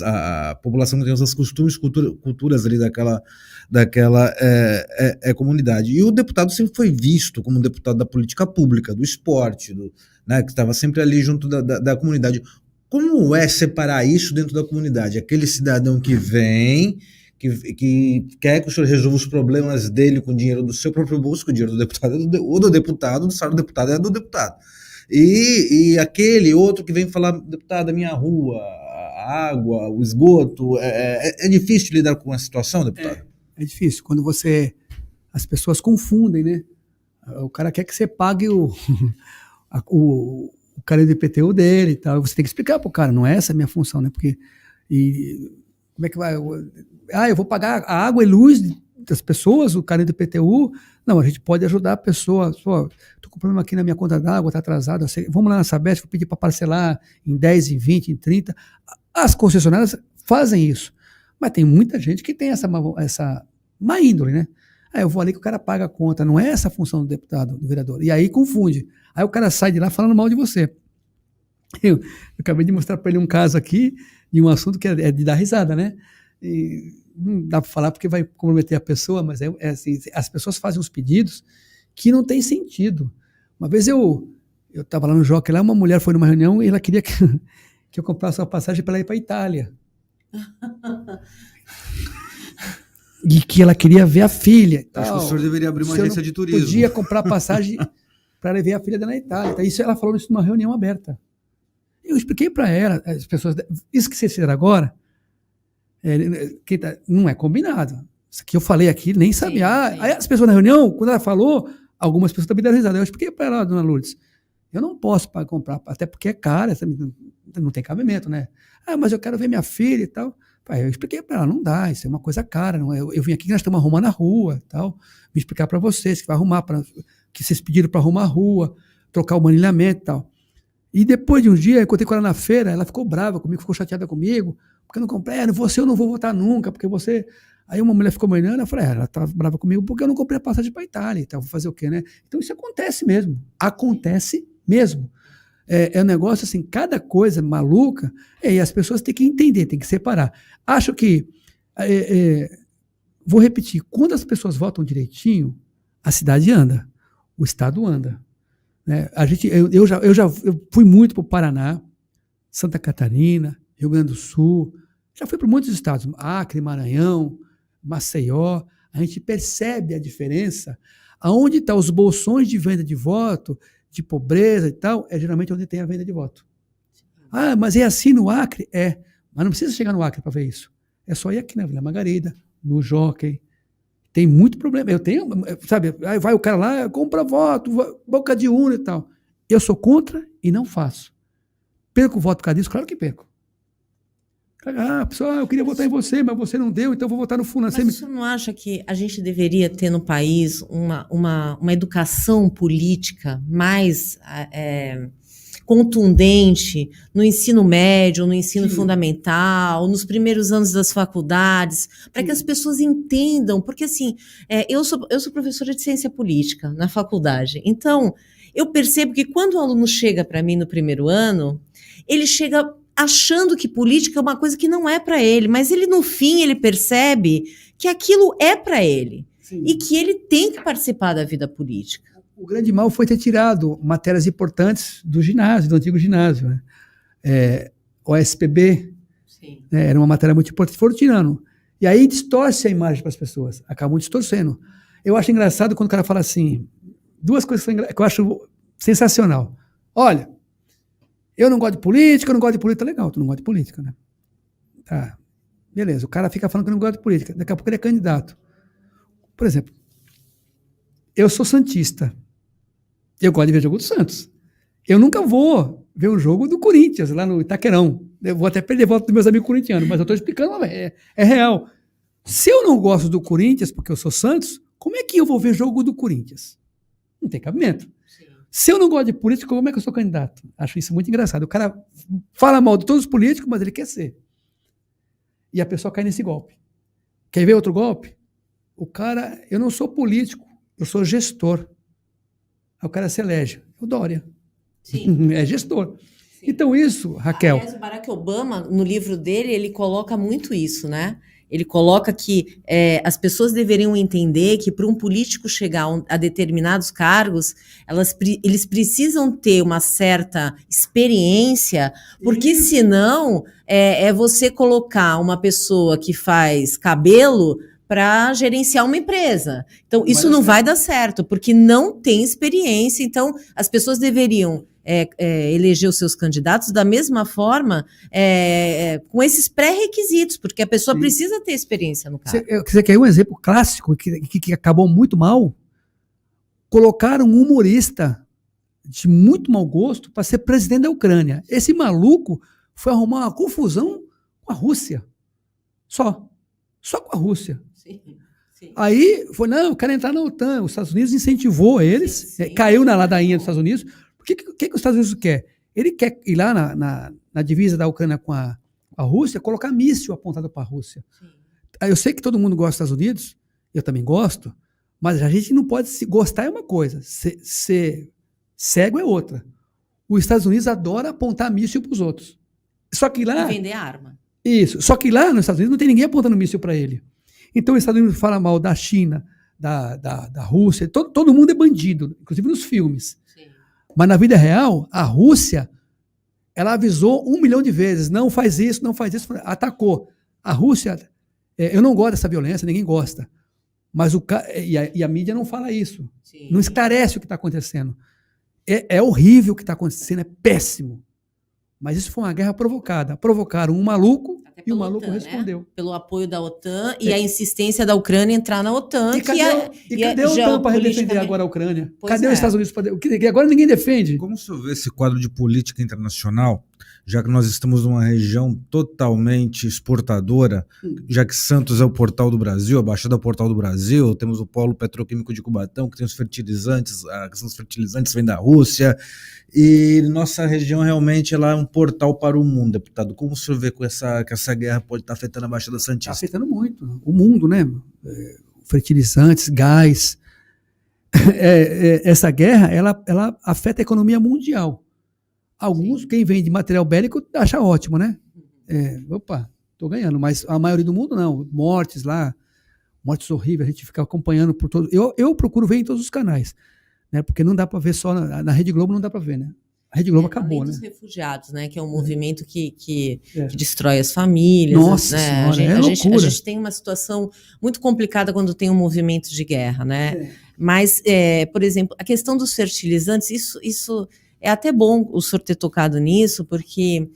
a população que tem os seus costumes, culturas ali daquela comunidade. E o deputado sempre foi visto como um deputado da política pública, do esporte, que estava sempre ali junto da comunidade. Como é separar isso dentro da comunidade? Aquele cidadão que vem, que quer que o senhor resolva os problemas dele com o dinheiro do seu próprio bolso, com o dinheiro do deputado, ou do deputado, do salário do deputado é do deputado. E aquele outro que vem falar, deputado, a minha rua, a água, o esgoto, é difícil lidar com a situação, deputado? É difícil, quando as pessoas confundem, né? O cara quer que você pague o cara do IPTU dele e tal. Você tem que explicar pro cara, não é essa a minha função, né? Porque como é que vai? Eu vou pagar a água e luz das pessoas, o cara do IPTU. Não, a gente pode ajudar a pessoa. Tô com problema aqui na minha conta d'água, tá atrasado. Vamos lá na Sabesp, vou pedir para parcelar em 10, em 20, em 30. As concessionárias fazem isso. Mas tem muita gente que tem essa má índole, né? Eu vou ali que o cara paga a conta. Não é essa a função do deputado, do vereador. E aí confunde. Aí o cara sai de lá falando mal de você. Eu acabei de mostrar para ele um caso aqui de um assunto que é de dar risada, né? E não dá para falar porque vai comprometer a pessoa, mas é assim, as pessoas fazem uns pedidos que não tem sentido. Uma vez eu estava lá no Jockey, lá uma mulher foi numa reunião e ela queria que eu comprasse uma passagem para ela ir para a Itália. E que ela queria ver a filha. Acho que o senhor deveria abrir uma agência de turismo. Podia comprar passagem para ela ver a filha dela na Itália. Então, isso ela falou isso numa reunião aberta. Eu expliquei para ela, as pessoas, isso que vocês fizeram agora, não é combinado. Isso que eu falei aqui, nem sabia. Aí as pessoas na reunião, quando ela falou, algumas pessoas também deram risada. Eu expliquei para ela, dona Lourdes, eu não posso comprar, até porque é caro, não tem cabimento, né? Mas eu quero ver minha filha e tal. Eu expliquei para ela, não dá, isso é uma coisa cara. Não é? Eu vim aqui que nós estamos arrumando a rua, tal, me explicar para vocês que vai arrumar, que vocês pediram para arrumar a rua, trocar o manilhamento e tal. E depois de um dia, eu encontrei com ela na feira, ela ficou brava comigo, ficou chateada comigo, porque eu não comprei, você eu não vou votar nunca, porque você... Aí uma mulher ficou me olhando, eu falei, ela tá brava comigo porque eu não comprei a passagem para a Itália, então vou fazer o quê, né? Então isso acontece mesmo. É um negócio assim, cada coisa maluca, e as pessoas têm que entender, têm que separar. Acho que, vou repetir, quando as pessoas votam direitinho, a cidade anda, o estado anda. Né? Eu fui muito para o Paraná, Santa Catarina, Rio Grande do Sul, já fui para muitos estados, Acre, Maranhão, Maceió, a gente percebe a diferença, aonde estão os bolsões de venda de voto, de pobreza e tal, é geralmente onde tem a venda de voto. Mas é assim no Acre? Mas não precisa chegar no Acre para ver isso. É só ir aqui na Vila Margarida, no Jockey. Tem muito problema. Eu tenho, sabe, aí vai o cara lá, compra voto, boca de urna e tal. Eu sou contra e não faço. Perco o voto por causa disso? Claro que perco. Pessoal, eu queria votar em você, mas você não deu, então eu vou votar no fulano. Mas você não acha que a gente deveria ter no país uma educação política mais contundente no ensino médio, no ensino fundamental, nos primeiros anos das faculdades, para que as pessoas entendam? Porque, assim, eu sou professora de ciência política na faculdade, então eu percebo que quando o aluno chega para mim no primeiro ano, ele chega achando que política é uma coisa que não é para ele, mas ele no fim ele percebe que aquilo é para ele. Sim. E que ele tem que participar da vida política. O grande mal foi ter tirado matérias importantes do ginásio, do antigo ginásio, né? O SPB, né? Era uma matéria muito importante, foram tirando. E aí distorce a imagem para as pessoas, acabam distorcendo. Eu acho engraçado quando o cara fala assim, duas coisas que eu acho sensacional. Olha, eu não gosto de política, legal, tu não gosta de política, né? Tá, beleza, o cara fica falando que não gosta de política, daqui a pouco ele é candidato. Por exemplo, eu sou santista, eu gosto de ver jogo do Santos. Eu nunca vou ver um jogo do Corinthians, lá no Itaquerão. Eu vou até perder voto dos meus amigos corintianos, mas eu estou explicando, é real. Se eu não gosto do Corinthians, porque eu sou Santos, como é que eu vou ver jogo do Corinthians? Não tem cabimento. Se eu não gosto de política, como é que eu sou candidato? Acho isso muito engraçado. O cara fala mal de todos os políticos, mas ele quer ser. E a pessoa cai nesse golpe. Quer ver outro golpe? O cara, eu não sou político, eu sou gestor. Aí o cara se elege. O Dória. Sim. É gestor. Sim. Então isso, Raquel... Aliás, o Barack Obama, no livro dele, ele coloca muito isso, né? ele coloca que as pessoas deveriam entender que para um político chegar a determinados cargos, eles precisam ter uma certa experiência, porque senão é você colocar uma pessoa que faz cabelo para gerenciar uma empresa. Então, isso não vai dar certo, porque não tem experiência. Então, as pessoas deveriam eleger os seus candidatos da mesma forma, com esses pré-requisitos, porque a pessoa precisa ter experiência no cargo. Você quer um exemplo clássico que acabou muito mal? Colocaram um humorista de muito mau gosto para ser presidente da Ucrânia. Esse maluco foi arrumar uma confusão com a Rússia. Só com a Rússia. Sim. Aí foi, não, eu quero entrar na OTAN. Os Estados Unidos incentivou eles, caiu na ladainha dos Estados Unidos. O que os Estados Unidos quer? Ele quer ir lá na divisa da Ucrânia com a Rússia, colocar míssil apontado para a Rússia. Sim. Eu sei que todo mundo gosta dos Estados Unidos, eu também gosto, mas a gente não pode gostar é uma coisa, ser cego é outra. Os Estados Unidos adora apontar míssil para os outros. Só que lá... E vender arma. Isso. Só que lá nos Estados Unidos não tem ninguém apontando míssil para ele. Então os Estados Unidos falam mal da China, da Rússia, todo mundo é bandido, inclusive nos filmes. Sim. Mas na vida real, a Rússia, ela avisou 1 milhão de vezes, não faz isso, atacou. A Rússia, eu não gosto dessa violência, ninguém gosta. Mas a mídia não fala isso. Sim. Não esclarece o que está acontecendo. É horrível o que está acontecendo, é péssimo. Mas isso foi uma guerra provocada. Provocaram um maluco e o maluco OTAN, respondeu. Né? Pelo apoio da OTAN e a insistência da Ucrânia entrar na OTAN. Cadê a OTAN para defender agora a Ucrânia? Cadê os Estados Unidos para defender? Agora ninguém defende. Como o senhor vê esse quadro de política internacional, já que nós estamos numa região totalmente exportadora, já que Santos é o portal do Brasil, a Baixada é o portal do Brasil, temos o polo petroquímico de Cubatão, que tem os fertilizantes, a questão dos fertilizantes vem da Rússia, e nossa região realmente ela é um portal para o mundo, deputado. Como o senhor vê que essa guerra pode estar afetando a Baixada Santista? Está afetando muito o mundo, né? Fertilizantes, gás. Essa guerra, ela afeta a economia mundial. Alguns, quem vende material bélico, acha ótimo, né? Opa, tô ganhando, mas a maioria do mundo não. Mortes lá, mortes horríveis, a gente fica acompanhando por todo. Eu procuro ver em todos os canais, né? Porque não dá para ver só na Rede Globo, não dá para ver, né? A Rede Globo acabou, né? Dos refugiados, né? Que é um movimento que destrói as famílias. Nossa né? Senhora, a gente tem uma situação muito complicada quando tem um movimento de guerra, né? Mas, por exemplo, a questão dos fertilizantes, isso é até bom o senhor ter tocado nisso, porque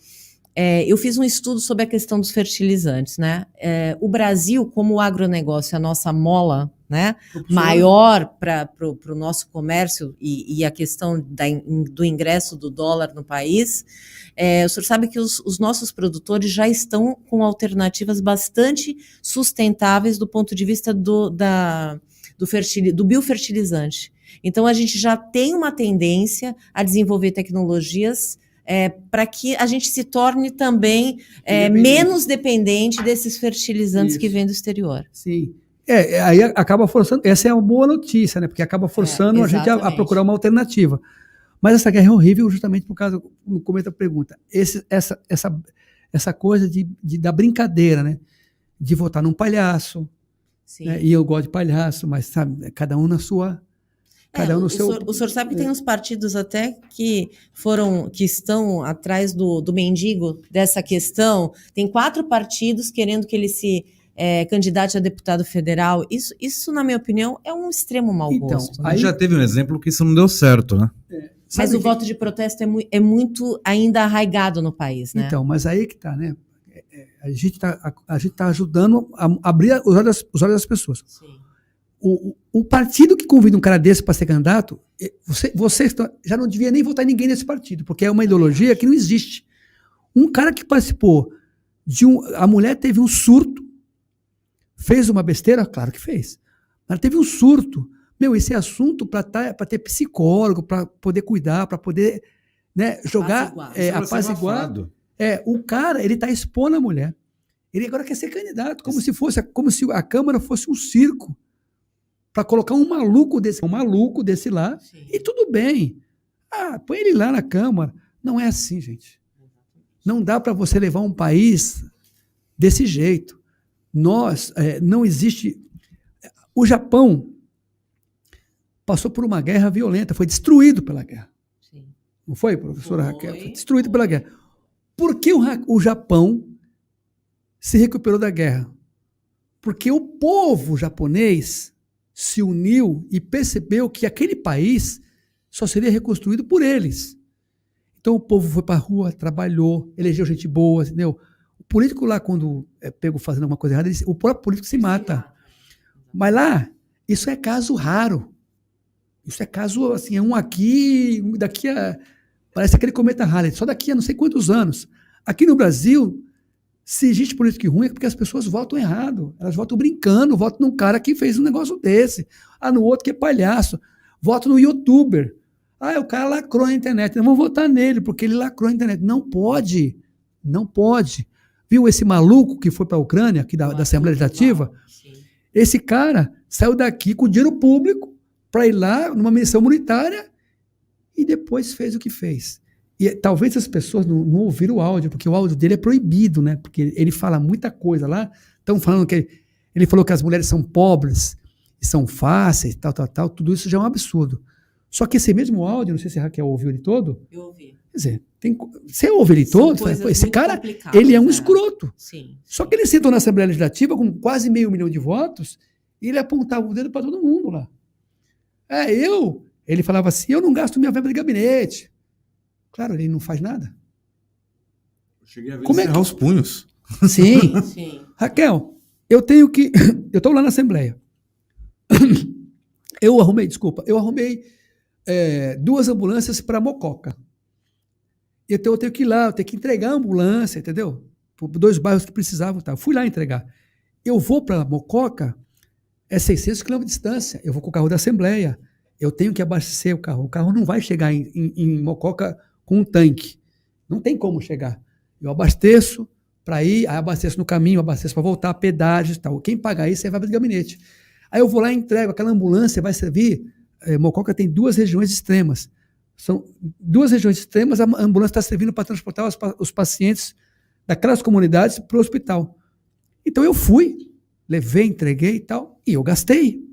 eu fiz um estudo sobre a questão dos fertilizantes, né? O Brasil, como o agronegócio é a nossa mola, né, maior para o nosso comércio e a questão do ingresso do dólar no país, o senhor sabe que os nossos produtores já estão com alternativas bastante sustentáveis do ponto de vista do biofertilizante. Então, a gente já tem uma tendência a desenvolver tecnologias para que a gente se torne também menos dependente desses fertilizantes que vêm do exterior. Sim. Aí acaba forçando, essa é uma boa notícia, né? Porque acaba forçando a gente a procurar uma alternativa. Mas essa guerra é horrível justamente por causa, no começo da pergunta, essa coisa da brincadeira, né? De votar num palhaço. Sim. Né? E eu gosto de palhaço, mas sabe, cada um na sua... O senhor sabe que tem uns partidos até que estão atrás do mendigo dessa questão. Tem 4 partidos querendo que ele se candidate a deputado federal. Isso, na minha opinião, é um extremo mau gosto. Aí já teve um exemplo que isso não deu certo, né? Mas o voto de protesto é muito ainda arraigado no país, né? Então, mas aí que tá, né? A gente tá ajudando a abrir os olhos das pessoas. Sim. O partido que convida um cara desse para ser candidato, você já não devia nem votar em ninguém nesse partido, porque é uma ideologia que não existe. Um cara que participou a mulher teve um surto, fez uma besteira? Claro que fez. Mas teve um surto. Esse é assunto para ter psicólogo, para poder cuidar, para poder, né, jogar, apaziguar. O cara, ele está expondo a mulher. Ele agora quer ser candidato, como se a Câmara fosse um circo. Para colocar um maluco desse lá, sim. E tudo bem. Põe ele lá na Câmara. Não é assim, gente. Não dá para você levar um país desse jeito. não existe... O Japão passou por uma guerra violenta, foi destruído pela guerra. Sim. Não foi, professora Raquel? Foi destruído pela guerra. Por que o Japão se recuperou da guerra? Porque o povo japonês se uniu e percebeu que aquele país só seria reconstruído por eles. Então o povo foi para a rua, trabalhou, elegeu gente boa, entendeu? O político lá, quando é pego fazendo alguma coisa errada, o próprio político se mata. Mas lá, isso é caso raro. Isso é caso, assim, é um aqui, daqui a... Parece aquele cometa Halley, só daqui a não sei quantos anos. Aqui no Brasil, se existe política ruim, é porque as pessoas votam errado. Elas votam brincando, votam num cara que fez um negócio desse. No outro que é palhaço. Votam no youtuber. O cara lacrou na internet. Não vou votar nele, porque ele lacrou na internet. Não pode. Não pode. Viu esse maluco que foi para a Ucrânia, aqui da Assembleia Legislativa? Esse cara saiu daqui com dinheiro público para ir lá numa missão humanitária e depois fez o que fez. E talvez as pessoas não ouviram o áudio, porque o áudio dele é proibido, né? Porque ele fala muita coisa lá. Estão falando que ele falou que as mulheres são pobres e são fáceis, tal. Tudo isso já é um absurdo. Só que esse mesmo áudio, não sei se a Raquel ouviu ele todo. Eu ouvi. Quer dizer, você ouve ele todo, fala, esse cara, ele é um escroto. Sim. Só que ele sentou na Assembleia Legislativa com quase 500 mil de votos e ele apontava o dedo para todo mundo lá. Ele falava assim, eu não gasto minha verba de gabinete. Claro, ele não faz nada. Eu cheguei a ver ele cerrar os punhos. Sim. Sim. Raquel, eu estou lá na Assembleia. Eu arrumei 2 ambulâncias para Mococa. Então eu tenho que ir lá, eu tenho que entregar a ambulância, entendeu? Por 2 bairros que precisavam. Tá? Eu fui lá entregar. Eu vou para Mococa, é 600 km de distância. Eu vou com o carro da Assembleia. Eu tenho que abastecer o carro. O carro não vai chegar em Mococa com um tanque. Não tem como chegar. Eu abasteço para ir, aí abasteço no caminho, abasteço para voltar, pedágios e tal. Quem pagar isso é a verba de gabinete. Aí eu vou lá e entrego. Aquela ambulância vai servir. Mococa tem 2 regiões extremas. São 2 regiões extremas, a ambulância está servindo para transportar os pacientes daquelas comunidades para o hospital. Então eu fui, levei, entreguei e tal, e eu gastei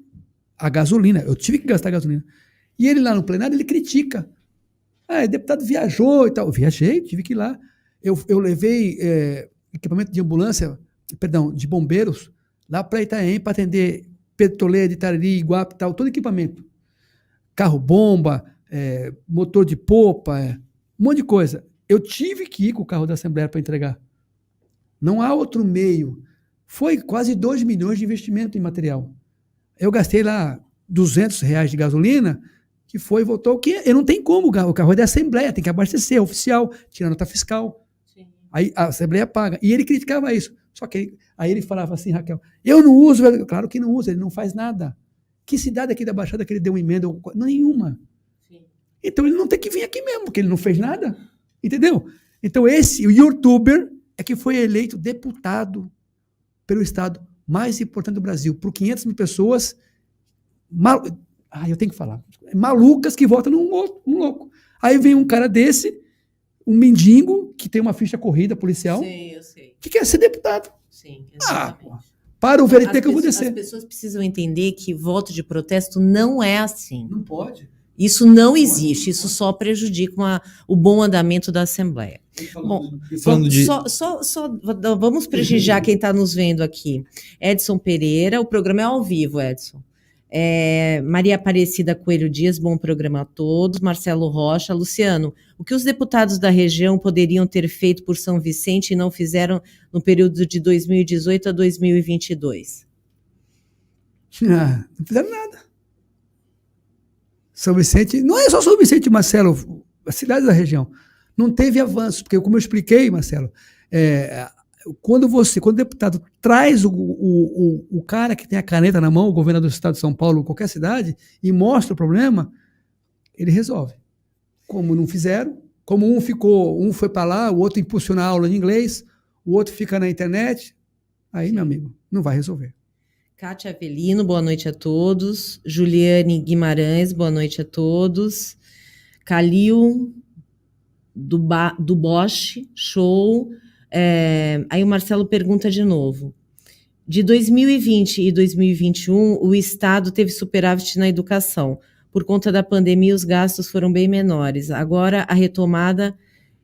a gasolina. Eu tive que gastar a gasolina. E ele lá no plenário, ele critica. Deputado viajou e tal. Eu viajei, tive que ir lá. Eu levei equipamento de ambulância, de bombeiros, lá para Itaém, para atender Petroleira, Itariri, Iguape e tal, todo equipamento. Carro-bomba, motor de popa, um monte de coisa. Eu tive que ir com o carro da Assembleia para entregar. Não há outro meio. Foi quase 2 milhões de investimento em material. Eu gastei lá R$200 de gasolina, que foi e voltou, que eu não tem como, o carro é da Assembleia, tem que abastecer, é oficial, tira nota fiscal. Sim. Aí a Assembleia paga. E ele criticava isso. Só que aí ele falava assim, Raquel, eu não uso, claro que não usa, ele não faz nada. Que cidade aqui da Baixada que ele deu uma emenda? Nenhuma. Sim. Então ele não tem que vir aqui mesmo, porque ele não fez nada. Entendeu? Então o youtuber é que foi eleito deputado pelo estado mais importante do Brasil, por 500 mil pessoas, eu tenho que falar, malucas que votam num louco. Aí vem um cara desse, um mendigo, que tem uma ficha corrida policial, eu sei. Que quer ser deputado. Sim, exatamente. Para o VLT que eu vou descer. As pessoas precisam entender que voto de protesto não é assim. Não pode. Isso não existe, isso só prejudica o bom andamento da Assembleia. Vamos prestigiar quem está nos vendo aqui. Edson Pereira, o programa é ao vivo, Edson. Maria Aparecida Coelho Dias, bom programa a todos. Marcelo Rocha, Luciano, o que os deputados da região poderiam ter feito por São Vicente e não fizeram no período de 2018 a 2022? Não fizeram nada. São Vicente, não é só São Vicente, Marcelo, as cidades da região, não teve avanço, porque como eu expliquei, Marcelo, quando o deputado traz o cara que tem a caneta na mão, o governador do estado de São Paulo, qualquer cidade, e mostra o problema, ele resolve. Como não fizeram, como um foi para lá, o outro impulsiona a aula de inglês, o outro fica na internet, aí, meu amigo, não vai resolver. Kátia Avelino, boa noite a todos. Juliane Guimarães, boa noite a todos. Calil do Bosch, show. Aí o Marcelo pergunta de novo. De 2020 e 2021, o Estado teve superávit na educação. Por conta da pandemia, os gastos foram bem menores. Agora, a retomada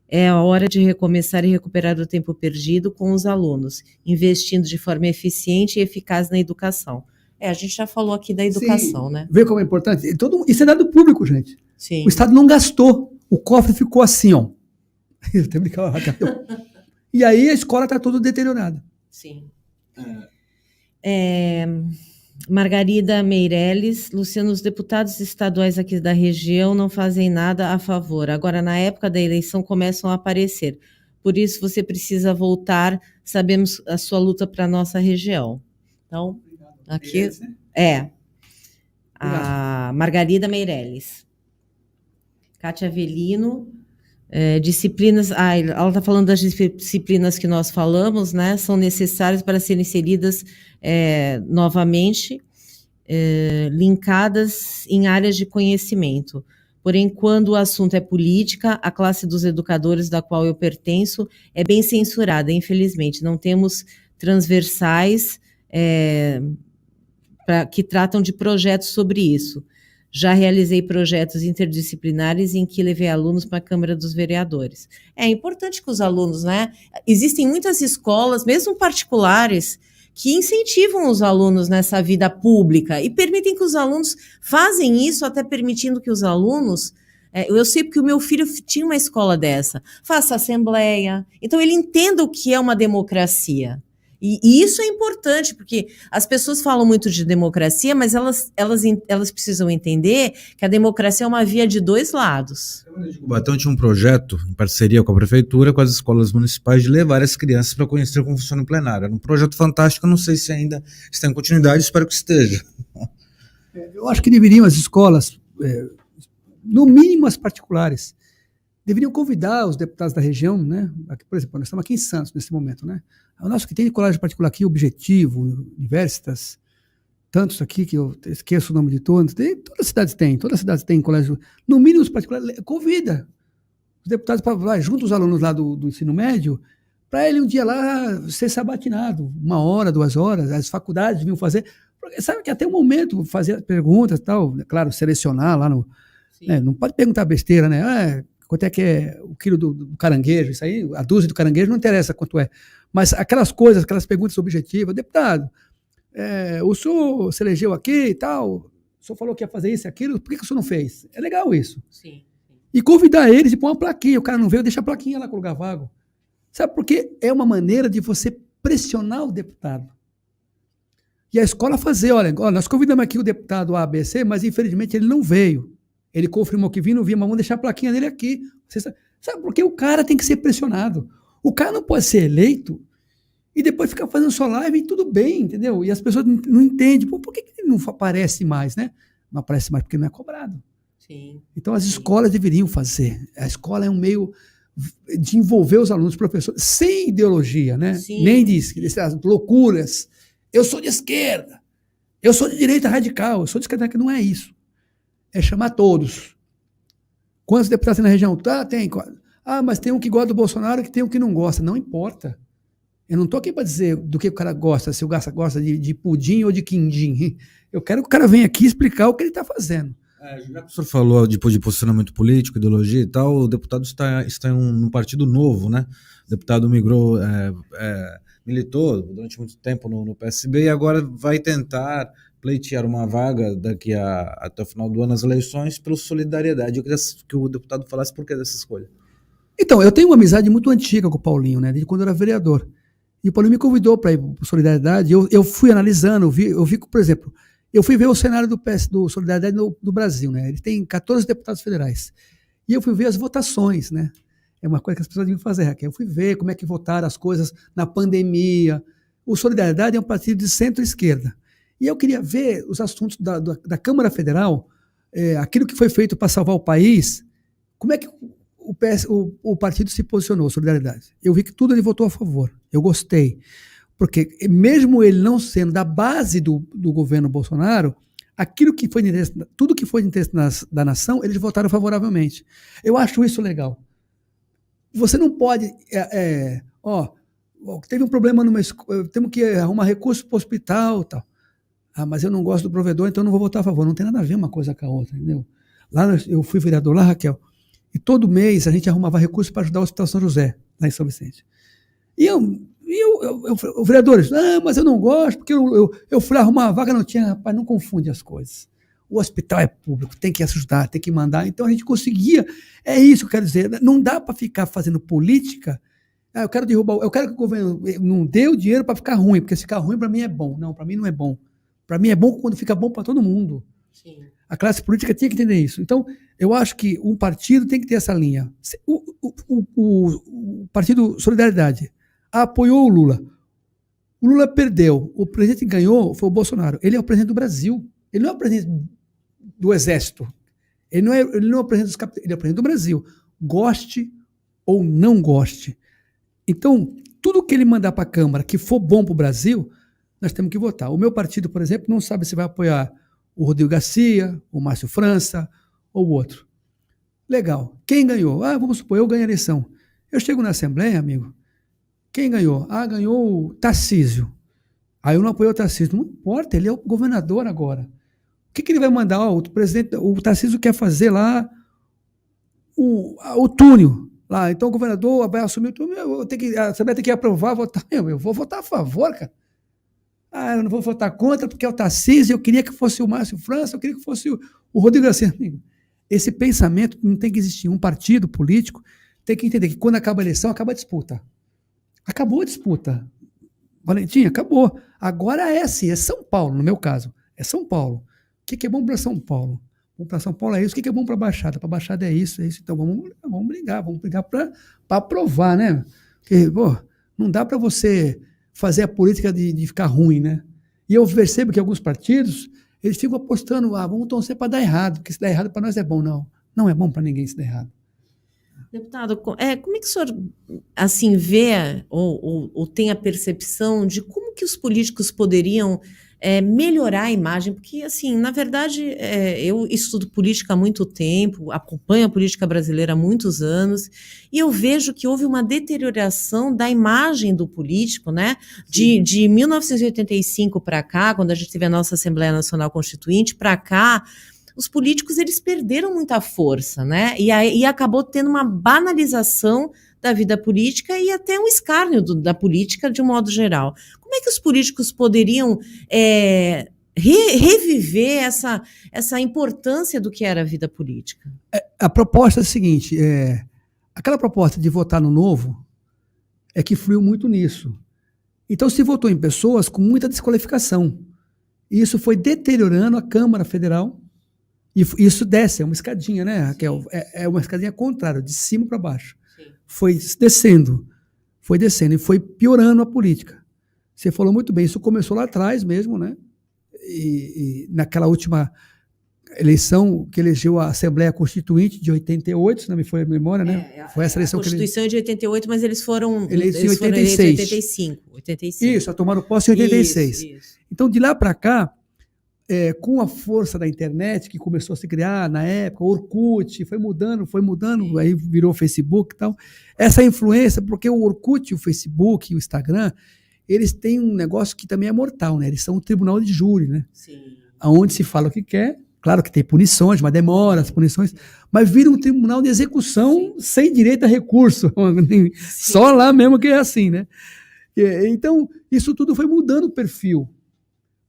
é a hora de recomeçar e recuperar o tempo perdido com os alunos, investindo de forma eficiente e eficaz na educação. A gente já falou aqui da educação, Sim. né? Vê como é importante? Isso é dado público, gente. Sim. O Estado não gastou. O cofre ficou assim, ó. Eu tenho que brincar. E aí a escola está toda deteriorada. Sim. Margarida Meirelles, Luciano, os deputados estaduais aqui da região não fazem nada a favor. Agora, na época da eleição, começam a aparecer. Por isso, você precisa voltar. Sabemos a sua luta para a nossa região. Então, aqui a Margarida Meirelles. Cátia Avelino, disciplinas. Ela está falando das disciplinas que nós falamos, né? São necessárias para serem inseridas novamente, linkadas em áreas de conhecimento. Porém, quando o assunto é política, a classe dos educadores da qual eu pertenço é bem censurada, infelizmente. Não temos transversais que tratam de projetos sobre isso. Já realizei projetos interdisciplinares em que levei alunos para a Câmara dos Vereadores. É importante que os alunos, né? Existem muitas escolas, mesmo particulares, que incentivam os alunos nessa vida pública e permitem que os alunos fazem isso, até permitindo que os alunos... eu sei porque o meu filho tinha uma escola dessa. Faça assembleia. Então, ele entenda o que é uma democracia. E isso é importante, porque as pessoas falam muito de democracia, mas elas precisam entender que a democracia é uma via de dois lados. O Cubatão tinha um projeto, em parceria com a prefeitura, com as escolas municipais, de levar as crianças para conhecer como funciona o plenário. Era um projeto fantástico, não sei se ainda está em continuidade, espero que esteja. Eu acho que deveriam as escolas, no mínimo as particulares, deveriam convidar os deputados da região, né? Aqui, por exemplo, nós estamos aqui em Santos nesse momento, né? O nosso que tem de colégio particular aqui, Objetivo, Universitas, tantos aqui que eu esqueço o nome de todos, todas as cidades têm colégio, no mínimo os particulares, convida os deputados para lá, junto os alunos lá do ensino médio, para ele um dia lá ser sabatinado, 1 hora, 2 horas, as faculdades vinham fazer, sabe que até um momento fazer perguntas e tal, claro, selecionar lá no... não pode perguntar besteira, né? Quanto é que é o quilo do caranguejo? Isso aí, a dúzia do caranguejo não interessa quanto é. Mas aquelas coisas, aquelas perguntas objetivas, deputado, o senhor se elegeu aqui e tal, o senhor falou que ia fazer isso e aquilo, por que o senhor não fez? É legal isso. Sim. E convidar eles e pôr uma plaquinha, o cara não veio, deixa a plaquinha lá com o lugar vago. Sabe por quê? É uma maneira de você pressionar o deputado. E a escola fazer, olha, nós convidamos aqui o deputado ABC, mas infelizmente ele não veio. Ele confirmou que vinha, não vinha, mas vamos deixar a plaquinha dele aqui. Sabe por quê? O cara tem que ser pressionado. O cara não pode ser eleito e depois ficar fazendo sua live e tudo bem, entendeu? E as pessoas não entendem. Por que ele não aparece mais, né? Não aparece mais porque não é cobrado. Sim. Então as escolas deveriam fazer. A escola é um meio de envolver os alunos, os professores, sem ideologia, né? Sim. Nem dessas loucuras. Eu sou de esquerda, eu sou de direita radical, eu sou de esquerda, que não é isso. É chamar todos. Quantos deputados tem na região? Tem. Mas tem um que gosta do Bolsonaro e tem um que não gosta. Não importa. Eu não estou aqui para dizer do que o cara gosta, se o cara gosta de pudim ou de quindim. Eu quero que o cara venha aqui explicar o que ele está fazendo. Já que o senhor falou de posicionamento político, ideologia e tal, o deputado está em um partido novo, né? O deputado migrou, militou durante muito tempo no PSB e agora vai tentar pleitear uma vaga daqui até o final do ano nas eleições pelo Solidariedade. Eu queria que o deputado falasse por que dessa escolha. Então, eu tenho uma amizade muito antiga com o Paulinho, né, desde quando eu era vereador. E o Paulinho me convidou para ir para o Solidariedade. Eu fui analisando, eu vi, por exemplo, eu fui ver o cenário do Solidariedade do Brasil, né? Ele tem 14 deputados federais. E eu fui ver as votações, né? É uma coisa que as pessoas deviam fazer, Raquel. Eu fui ver como é que votaram as coisas na pandemia. O Solidariedade é um partido de centro-esquerda. E eu queria ver os assuntos da Câmara Federal, aquilo que foi feito para salvar o país, como é que o partido se posicionou, Solidariedade. Eu vi que tudo ele votou a favor. Eu gostei. Porque mesmo ele não sendo da base do governo Bolsonaro, tudo que foi de interesse da nação, eles votaram favoravelmente. Eu acho isso legal. Você não pode... teve um problema numa escola, temos que arrumar recurso para o hospital, tal. Mas eu não gosto do provedor, então eu não vou votar a favor. Não tem nada a ver uma coisa com a outra, entendeu? Lá eu fui vereador lá, Raquel, e todo mês a gente arrumava recurso para ajudar o Hospital São José, lá em São Vicente. Os vereadores, mas eu não gosto, porque eu fui arrumar uma vaga, não tinha, rapaz, não confunde as coisas. O hospital é público, tem que ajudar, tem que mandar. Então a gente conseguia, é isso que eu quero dizer, não dá para ficar fazendo política, eu quero derrubar, eu quero que o governo não dê o dinheiro para ficar ruim, porque se ficar ruim para mim é bom. Não, para mim não é bom. Para mim é bom quando fica bom para todo mundo. Sim. A classe política tinha que entender isso. Então, eu acho que um partido tem que ter essa linha. O Partido Solidariedade apoiou o Lula. O Lula perdeu. O presidente que ganhou foi o Bolsonaro. Ele é o presidente do Brasil. Ele não é o presidente do Exército. Ele não é o presidente dos capitães. Ele é o presidente do Brasil. Goste ou não goste. Então, tudo que ele mandar para a Câmara que for bom para o Brasil, nós temos que votar. O meu partido, por exemplo, não sabe se vai apoiar o Rodrigo Garcia, o Márcio França ou o outro. Legal. Quem ganhou? Vamos supor, eu ganhei a eleição. Eu chego na Assembleia, amigo. Quem ganhou? Ganhou o Tarcísio. Aí eu não apoio o Tarcísio. Não importa, ele é o governador agora. O que ele vai mandar? O Tarcísio quer fazer lá o túnel. Lá, então o governador vai assumir o túnel. A Assembleia tem que aprovar, votar. Eu vou votar a favor, cara. Eu não vou votar contra porque é o Tarcísio, eu queria que fosse o Márcio França, eu queria que fosse o Rodrigo Garcia. Esse pensamento não tem que existir. Um partido político tem que entender que quando acaba a eleição, acaba a disputa. Acabou a disputa. Valentim, acabou. Agora é assim, é São Paulo, no meu caso. É São Paulo. O que é bom para São Paulo? Bom para São Paulo é isso. O que é bom para a Baixada? Para a Baixada é isso, é isso. Então vamos brigar para aprovar, né? Porque, não dá para você fazer a política de ficar ruim, né? E eu percebo que alguns partidos, eles ficam apostando, vamos torcer para dar errado, porque se der errado para nós é bom. Não é bom para ninguém se der errado. Deputado, como é que o senhor assim, vê ou tem a percepção de como que os políticos poderiam melhorar a imagem? Porque, assim, na verdade, eu estudo política há muito tempo, acompanho a política brasileira há muitos anos, e eu vejo que houve uma deterioração da imagem do político, né? De 1985 para cá, quando a gente teve a nossa Assembleia Nacional Constituinte, para cá, os políticos eles perderam muita força, né? E acabou tendo uma banalização da vida política e até um escárnio da política de um modo geral. Como é que os políticos poderiam reviver essa importância do que era a vida política? A proposta é a seguinte, aquela proposta de votar no novo é que fluiu muito nisso. Então se votou em pessoas com muita desqualificação. E isso foi deteriorando a Câmara Federal. E isso desce, é uma escadinha, né, Raquel? É uma escadinha contrária, de cima para baixo. Sim. Foi descendo e foi piorando a política. Você falou muito bem, isso começou lá atrás mesmo, né? E naquela última eleição que elegeu a Assembleia Constituinte de 88, se não me foi a memória, né? Foi essa eleição a Constituição de 88, mas eles foram eleitos em 86. 85. Isso, tomaram posse em 86. Isso. Então, de lá para cá, com a força da internet que começou a se criar na época, o Orkut, foi mudando, aí virou o Facebook e tal. Essa influência, porque o Orkut, o Facebook e o Instagram, eles têm um negócio que também é mortal, né? Eles são um tribunal de júri, né? Sim. Onde se fala o que quer, claro que tem punições, mas demora as punições, mas vira um tribunal de execução sem direito a recurso. Só lá mesmo que é assim, né? Então, isso tudo foi mudando o perfil.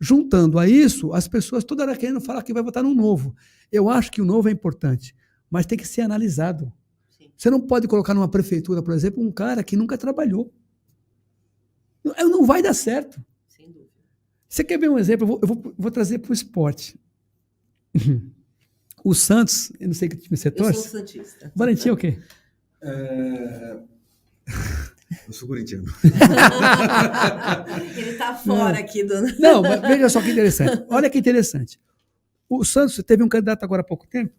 Juntando a isso, as pessoas toda hora querendo falar que vai votar no novo. Eu acho que o novo é importante, mas tem que ser analisado. Sim. Você não pode colocar numa prefeitura, por exemplo, um cara que nunca trabalhou. Não vai dar certo. Sem dúvida. Você quer ver um exemplo? Eu vou trazer para o esporte. O Santos, eu não sei que time você torce. Eu sou santista. Valentim é o quê? Eu sou corintiano. Ele está fora aqui do... Não, mas veja só que interessante. Olha que interessante. O Santos teve um candidato agora há pouco tempo,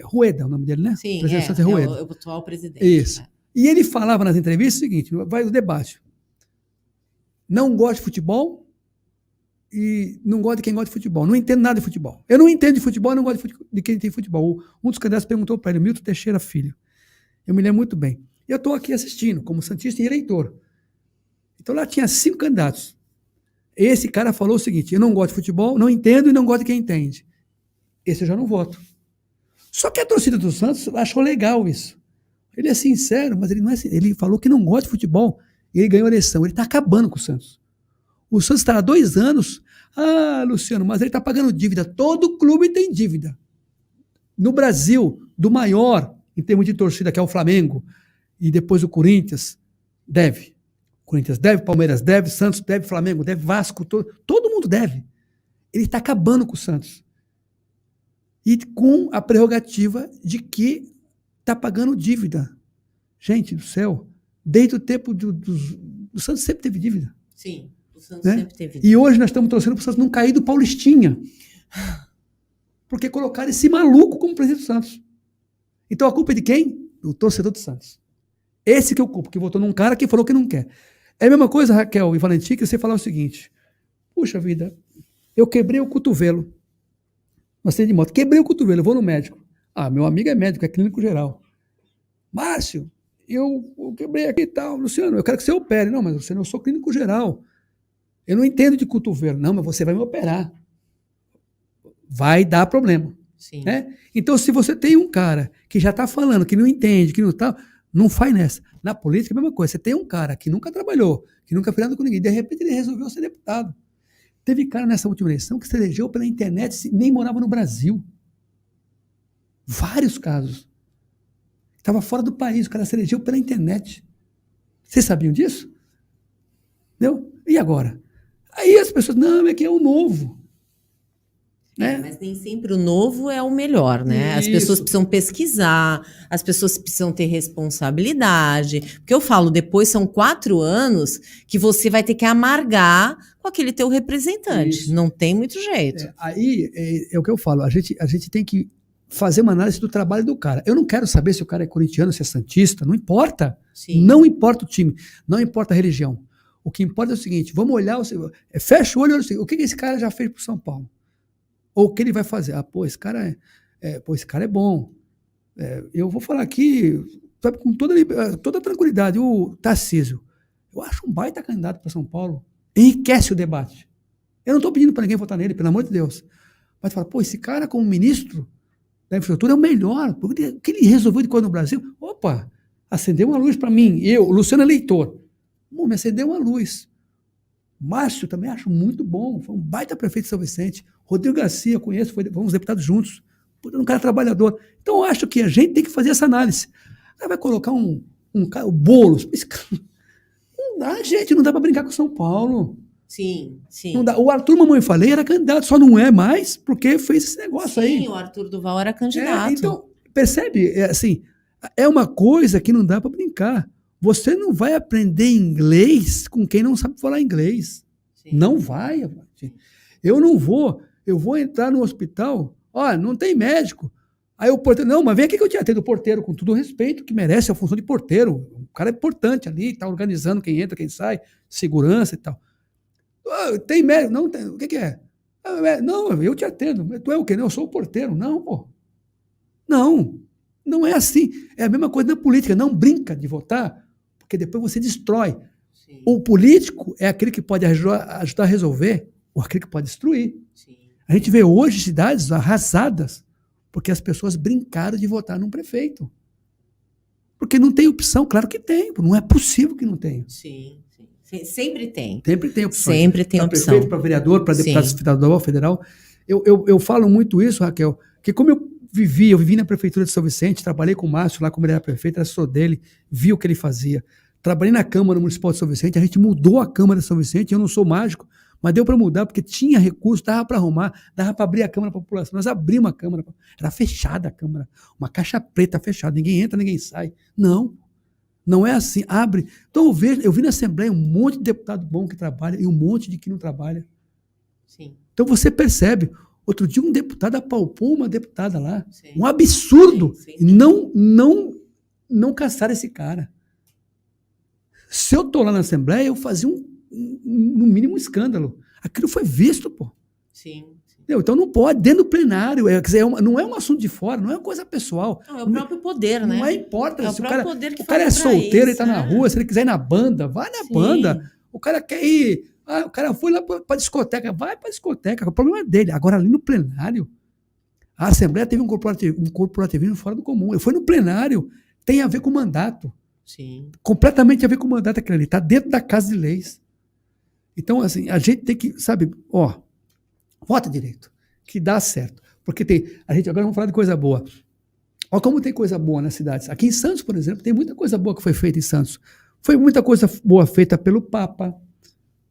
Rueda, o nome dele, né? Sim, o Rueda. É o atual presidente. Isso. E ele falava nas entrevistas o seguinte, vai o debate. Não gosto de futebol e não gosto de quem gosta de futebol. Não entendo nada de futebol. Eu não entendo de futebol, não gosto de quem tem futebol. Um dos candidatos perguntou para ele, Milton Teixeira Filho. Eu me lembro muito bem. Eu estou aqui assistindo, como santista e eleitor. Então lá tinha 5 candidatos. Esse cara falou o seguinte: eu não gosto de futebol, não entendo e não gosto de quem entende. Esse eu já não voto. Só que a torcida do Santos achou legal isso. Ele é sincero, mas ele não é sincero. Ele falou que não gosta de futebol e ele ganhou a eleição. Ele está acabando com o Santos. O Santos está há 2 anos. Ah, Luciano, mas ele está pagando dívida. Todo clube tem dívida. No Brasil, do maior, em termos de torcida, que é o Flamengo, e depois o Corinthians, deve. Corinthians deve, Palmeiras deve, Santos deve, Flamengo deve, Vasco, todo mundo deve. Ele está acabando com o Santos. E com a prerrogativa de que está pagando dívida. Gente do céu, desde o tempo do Santos sempre teve dívida. Sim, o Santos né? sempre teve dívida. E hoje nós estamos torcendo para o Santos não cair do Paulistinha. Porque colocaram esse maluco como presidente do Santos. Então a culpa é de quem? Do torcedor do Santos. Esse que é o culpa, que votou num cara que falou que não quer. É a mesma coisa, Raquel e Valentim, que você falar o seguinte: puxa vida, eu quebrei o cotovelo. Nós temos de moto, quebrei o cotovelo, eu vou no médico. Ah, meu amigo é médico, é clínico geral. Márcio, eu quebrei aqui e tal. Luciano, eu quero que você opere. Não, mas Luciano, eu sou clínico geral. Eu não entendo de cotovelo. Não, mas você vai me operar. Vai dar problema. Sim. Né? Então, se você tem um cara que já está falando, que não entende, que não está, não faz nessa. Na política é a mesma coisa. Você tem um cara que nunca trabalhou, que nunca fez nada com ninguém, de repente ele resolveu ser deputado. Teve cara nessa última eleição que se elegeu pela internet, nem morava no Brasil. Vários casos. Estava fora do país, o cara se elegeu pela internet. Vocês sabiam disso? Entendeu? E agora? Aí as pessoas, não, é que é o novo. Né? Mas nem sempre o novo é o melhor, né? As pessoas precisam pesquisar, as pessoas precisam ter responsabilidade. Porque eu falo, depois são 4 anos que você vai ter que amargar com aquele teu representante. Isso. Não tem muito jeito. Aí é o que eu falo, a gente tem que fazer uma análise do trabalho do cara. Eu não quero saber se o cara é corintiano, se é santista, não importa. Sim. Não importa o time, não importa a religião. O que importa é o seguinte, vamos olhar, fecha o olho e olha o seguinte, o que esse cara já fez pro São Paulo? Ou o que ele vai fazer? Ah, pô, esse cara é bom. Eu vou falar aqui, sabe, com toda tranquilidade, o Tarcísio, eu acho um baita candidato para São Paulo, enriquece o debate. Eu não estou pedindo para ninguém votar nele, pelo amor de Deus. Mas fala, pô, esse cara como ministro da infraestrutura é o melhor, porque o que ele resolveu de coisa no Brasil, opa, acendeu uma luz para mim, eu, Luciano Eleitor, me acendeu uma luz. Márcio também acho muito bom, foi um baita prefeito de São Vicente. Rodrigo Garcia, conheço, fomos deputados juntos. Um cara trabalhador. Então, eu acho que a gente tem que fazer essa análise. Aí vai colocar um cara, o Boulos. Não dá, gente, não dá para brincar com São Paulo. Sim, sim. Não dá. O Arthur Mamãe Falei era candidato, só não é mais porque fez esse negócio aí. Sim, o Arthur Duval era candidato. Então, percebe? Assim, é uma coisa que não dá para brincar. Você não vai aprender inglês com quem não sabe falar inglês. Sim. Não vai. Eu não vou. Eu vou entrar no hospital, não tem médico. Aí o porteiro, não, mas vem aqui que eu te atendo o porteiro, com todo o respeito, que merece a função de porteiro. O cara é importante ali, está organizando quem entra, quem sai, segurança e tal. Tem médico? Não, tem. O que é? Não, eu te atendo. Tu é o quê? Eu sou o porteiro. Não, pô. Não é assim. É a mesma coisa na política. Não brinca de votar, porque depois você destrói. Sim. O político é aquele que pode ajudar a resolver ou aquele que pode destruir. Sim. A gente vê hoje cidades arrasadas porque as pessoas brincaram de votar num prefeito. Porque não tem opção, claro que tem, não é possível que não tenha. Sim, sim. Sempre tem. Sempre tem opções. Sempre tem opção. Para prefeito, para vereador, para deputado estadual, federal. Eu falo muito isso, Raquel, que como eu vivi na prefeitura de São Vicente, trabalhei com o Márcio lá como ele era prefeito, era assessor dele, vi o que ele fazia. Trabalhei na Câmara Municipal de São Vicente, a gente mudou a Câmara de São Vicente, eu não sou mágico, mas deu para mudar, porque tinha recurso, dava para arrumar, dava para abrir a Câmara para a população. Nós abrimos a Câmara, era fechada a Câmara, uma caixa preta fechada, ninguém entra, ninguém sai. Não é assim, abre. Então eu vi na Assembleia um monte de deputado bom que trabalha e um monte de que não trabalha. Sim. Então você percebe, outro dia um deputado apalpou uma deputada lá, sim. Um absurdo, sim. Não caçar esse cara. Se eu estou lá na Assembleia, eu fazia no mínimo um escândalo. Aquilo foi visto, pô. Sim. Então não pode, dentro do plenário, quer dizer, não é um assunto de fora, não é uma coisa pessoal. Não, é o próprio poder, né? Não importa. É se o cara poder que é solteiro, ele está na rua, se ele quiser ir na banda, vai na sim. banda. o cara quer ir, o cara foi lá para a discoteca, vai para a discoteca, o problema é dele. Agora, ali no plenário, a Assembleia teve um corporativismo fora do comum. Eu fui no plenário, tem a ver com o mandato. Sim. Completamente a ver com o mandato aquele ali. Está dentro da Casa de Leis. Então, assim, a gente tem que, sabe, vota direito, que dá certo. Porque agora vamos falar de coisa boa. Olha como tem coisa boa nas cidades. Aqui em Santos, por exemplo, tem muita coisa boa que foi feita em Santos. Foi muita coisa boa feita pelo Papa,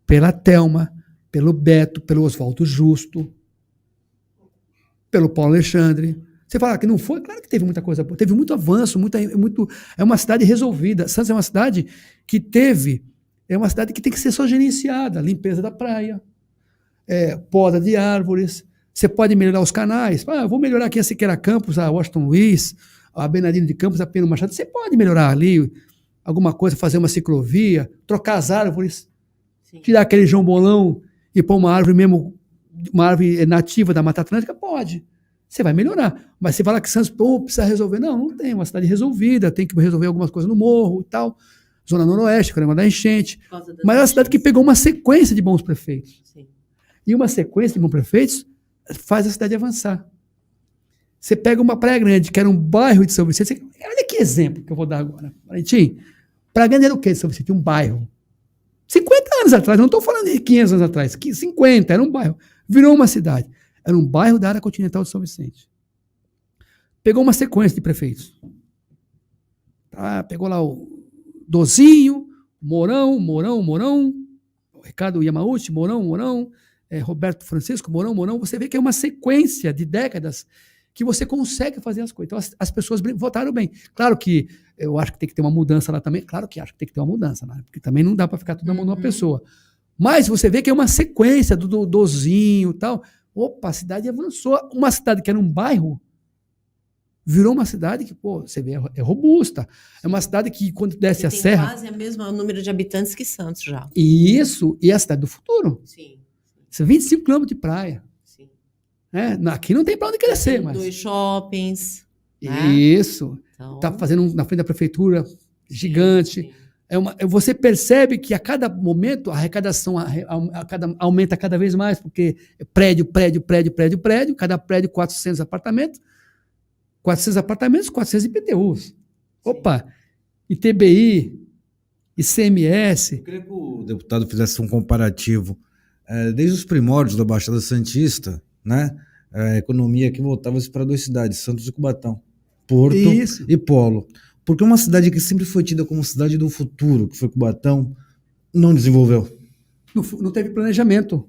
pela Thelma, pelo Beto, pelo Oswaldo Justo, pelo Paulo Alexandre. Você fala que não foi? Claro que teve muita coisa boa. Teve muito avanço, é uma cidade resolvida. Santos é uma cidade que é uma cidade que tem que ser só gerenciada. Limpeza da praia, poda de árvores. Você pode melhorar os canais. Eu vou melhorar aqui a Siqueira Campos, a Washington Luiz, a Bernardino de Campos, a Pino Machado. Você pode melhorar ali alguma coisa, fazer uma ciclovia, trocar as árvores, sim, tirar aquele João Bolão e pôr uma árvore mesmo, uma árvore nativa da Mata Atlântica, pode. Você vai melhorar. Mas você fala que Santos precisa resolver. Não tem. Uma cidade resolvida, tem que resolver algumas coisas no morro e tal. Zona Noroeste, que é da enchente. Mas é uma cidade que pegou uma sequência de bons prefeitos. Sim. E uma sequência de bons prefeitos faz a cidade avançar. Você pega uma Praia Grande, que era um bairro de São Vicente. Olha que exemplo que eu vou dar agora. Valentim, Praia Grande era o quê de São Vicente? Um bairro. 50 anos atrás, não estou falando de 500 anos atrás, 50, era um bairro. Virou uma cidade. Era um bairro da área continental de São Vicente. Pegou uma sequência de prefeitos. Pegou lá o Dozinho, Mourão, Ricardo Yamauchi, Mourão, Roberto Francisco, Mourão. Você vê que é uma sequência de décadas que você consegue fazer as coisas. Então, as pessoas votaram bem. Claro que eu acho que tem que ter uma mudança lá também. Claro que acho que tem que ter uma mudança, né? Porque também não dá para ficar tudo na mão de uma pessoa. Mas você vê que é uma sequência do Dozinho e tal. Opa, a cidade avançou. Uma cidade que era um bairro virou uma cidade que, você vê, é robusta. É uma cidade que, quando desce a serra... Tem quase o mesmo número de habitantes que Santos já. Isso, e é a cidade do futuro. Sim. São 25 quilômetros de praia. Sim. Aqui não tem para onde crescer, mas... 2 shoppings. Isso. Está fazendo na frente da prefeitura, gigante. Sim. Você percebe que a cada momento a arrecadação aumenta cada vez mais, porque prédio, cada prédio 400 apartamentos, 400 IPTUs. Opa, ITBI, ICMS. Eu queria que o deputado fizesse um comparativo. Desde os primórdios da Baixada Santista, né, a economia que voltava-se para 2 cidades, Santos e Cubatão, Porto e Polo. Porque uma cidade que sempre foi tida como cidade do futuro, que foi Cubatão, não desenvolveu. Não teve planejamento.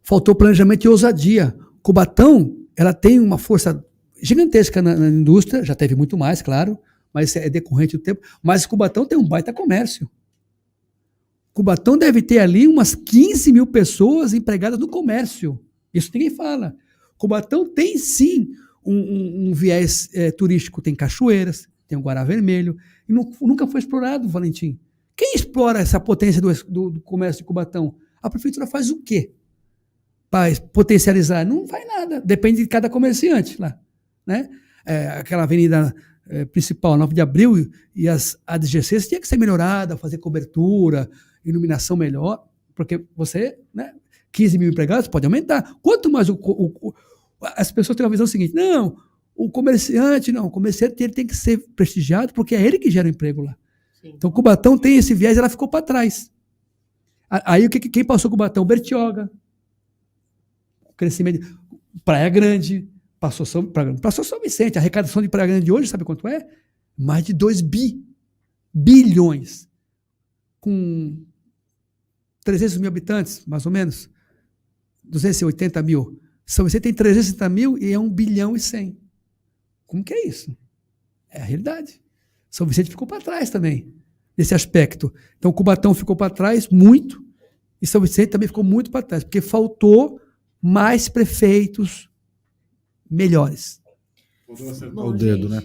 Faltou planejamento e ousadia. Cubatão, ela tem uma força gigantesca na indústria, já teve muito mais, claro, mas é decorrente do tempo. Mas Cubatão tem um baita comércio. Cubatão deve ter ali umas 15 mil pessoas empregadas no comércio. Isso ninguém fala. Cubatão tem, sim, um viés turístico. Tem cachoeiras, tem o Guará Vermelho, e nunca foi explorado, Valentim. Quem explora essa potência do comércio de Cubatão? A prefeitura faz o quê para potencializar? Não faz nada, depende de cada comerciante lá. Né? Aquela avenida principal, 9 de Abril, e as adjacências tinha que ser melhorada, fazer cobertura, iluminação melhor, porque você, 15 mil empregados pode aumentar. Quanto mais as pessoas têm uma visão seguinte, o comerciante ele tem que ser prestigiado porque é ele que gera o emprego lá. Sim. Então, Cubatão tem esse viés, ela ficou para trás. Aí, quem passou Cubatão? Bertioga. Crescimento. Praia Grande. Passou São Vicente. A arrecadação de Praia Grande hoje, sabe quanto é? Mais de 2 bilhões. Com 300 mil habitantes, mais ou menos. 280 mil. São Vicente tem 360 mil e é 1 bilhão e 100. Como que é isso? É a realidade. São Vicente ficou para trás também, nesse aspecto. Então, Cubatão ficou para trás muito, e São Vicente também ficou muito para trás, porque faltou mais prefeitos melhores. O dedo, né?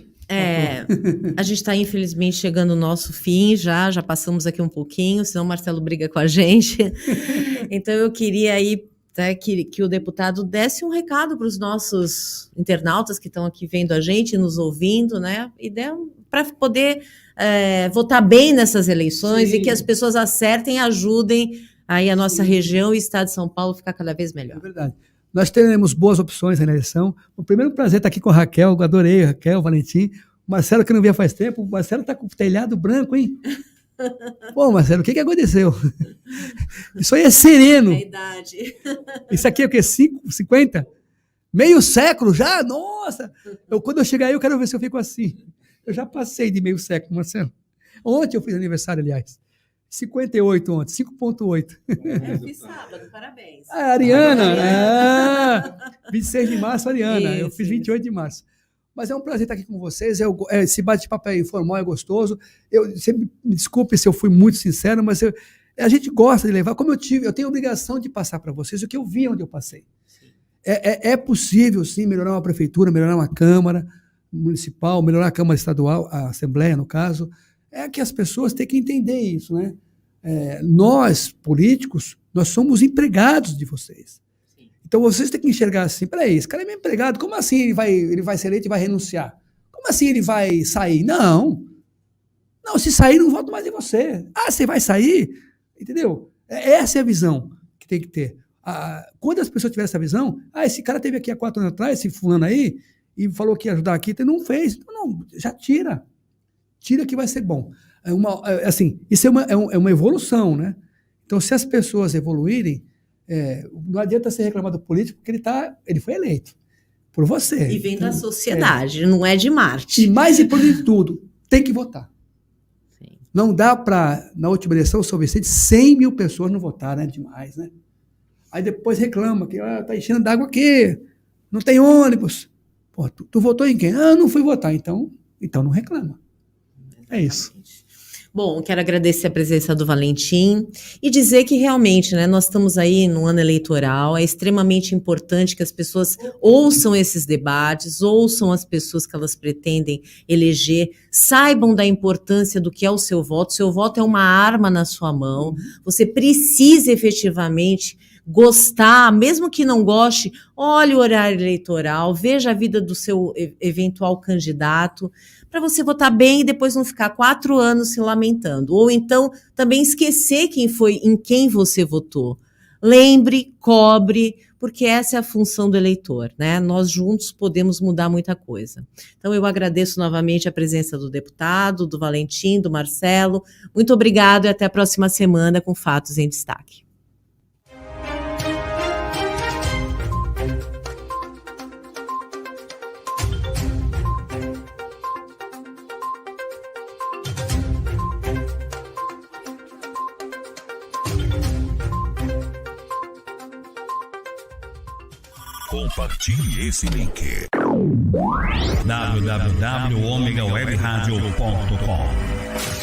A gente está, infelizmente, chegando ao nosso fim, já passamos aqui um pouquinho, senão o Marcelo briga com a gente. Então, eu queria aí que o deputado desse um recado para os nossos internautas que estão aqui vendo a gente, nos ouvindo, né? E para poder votar bem nessas eleições. Sim. E que as pessoas acertem e ajudem aí a nossa região e o estado de São Paulo ficar cada vez É melhor. verdade. Nós teremos boas opções na eleição. O primeiro prazer estar aqui com a Raquel, eu adorei a Raquel, o Valentim. O Marcelo, que eu não via faz tempo, o Marcelo está com o telhado branco, hein? Pô, Marcelo, o que aconteceu? Isso aí é sereno. É a idade. Isso aqui é o quê? 50? Meio século já? Nossa! Quando eu chegar aí, eu quero ver se eu fico assim. Eu já passei de meio século, Marcelo. Ontem eu fiz aniversário, aliás. 58 ontem, 5.8. Eu fiz sábado, parabéns. A Ariana, 26 de março, Ariana. Eu fiz 28 de março. Mas é um prazer estar aqui com vocês. Esse bate-papo é informal, é gostoso. Sempre me desculpe se eu fui muito sincero, mas a gente gosta de levar. Como eu tenho a obrigação de passar para vocês o que eu vi onde eu passei. É possível, sim, melhorar uma prefeitura, melhorar uma Câmara Municipal, melhorar a Câmara Estadual, a Assembleia, no caso. É que as pessoas têm que entender isso, né? Nós, políticos, nós somos empregados de vocês. Sim. Então, vocês têm que enxergar assim, peraí, esse cara é meu empregado, como assim ele vai ser eleito e vai renunciar? Como assim ele vai sair? Não, se sair, não voto mais em você. Ah, você vai sair? Entendeu? Essa é a visão que tem que ter. Quando as pessoas tiverem essa visão, esse cara esteve aqui há 4 anos atrás, esse fulano aí, e falou que ia ajudar aqui, não fez. Então, não, já tira. Tira que vai ser bom. Isso é uma evolução, né? Então, se as pessoas evoluírem, não adianta você reclamar do político, porque ele foi eleito por você. E vem da sociedade, não é de Marte. E mais importante de tudo, tem que votar. Sim. Não dá para, na última eleição, São Vicente, 100 mil pessoas não votaram, é demais, né? Aí depois reclama que tá enchendo d'água aqui, não tem ônibus. Pô, tu votou em quem? Não fui votar, então não reclama. É isso. Bom, quero agradecer a presença do Valentim e dizer que realmente, né, nós estamos aí no ano eleitoral, é extremamente importante que as pessoas ouçam esses debates, ouçam as pessoas que elas pretendem eleger, saibam da importância do que é o seu voto é uma arma na sua mão, você precisa efetivamente gostar, mesmo que não goste, olhe o horário eleitoral, veja a vida do seu eventual candidato, para você votar bem e depois não ficar 4 anos se lamentando. Ou então também esquecer em quem você votou. Lembre, cobre, porque essa é a função do eleitor, né? Nós juntos podemos mudar muita coisa. Então eu agradeço novamente a presença do deputado, do Valentim, do Marcelo. Muito obrigado e até a próxima semana com Fatos em Destaque. Compartilhe esse link. www.omegawebradio.com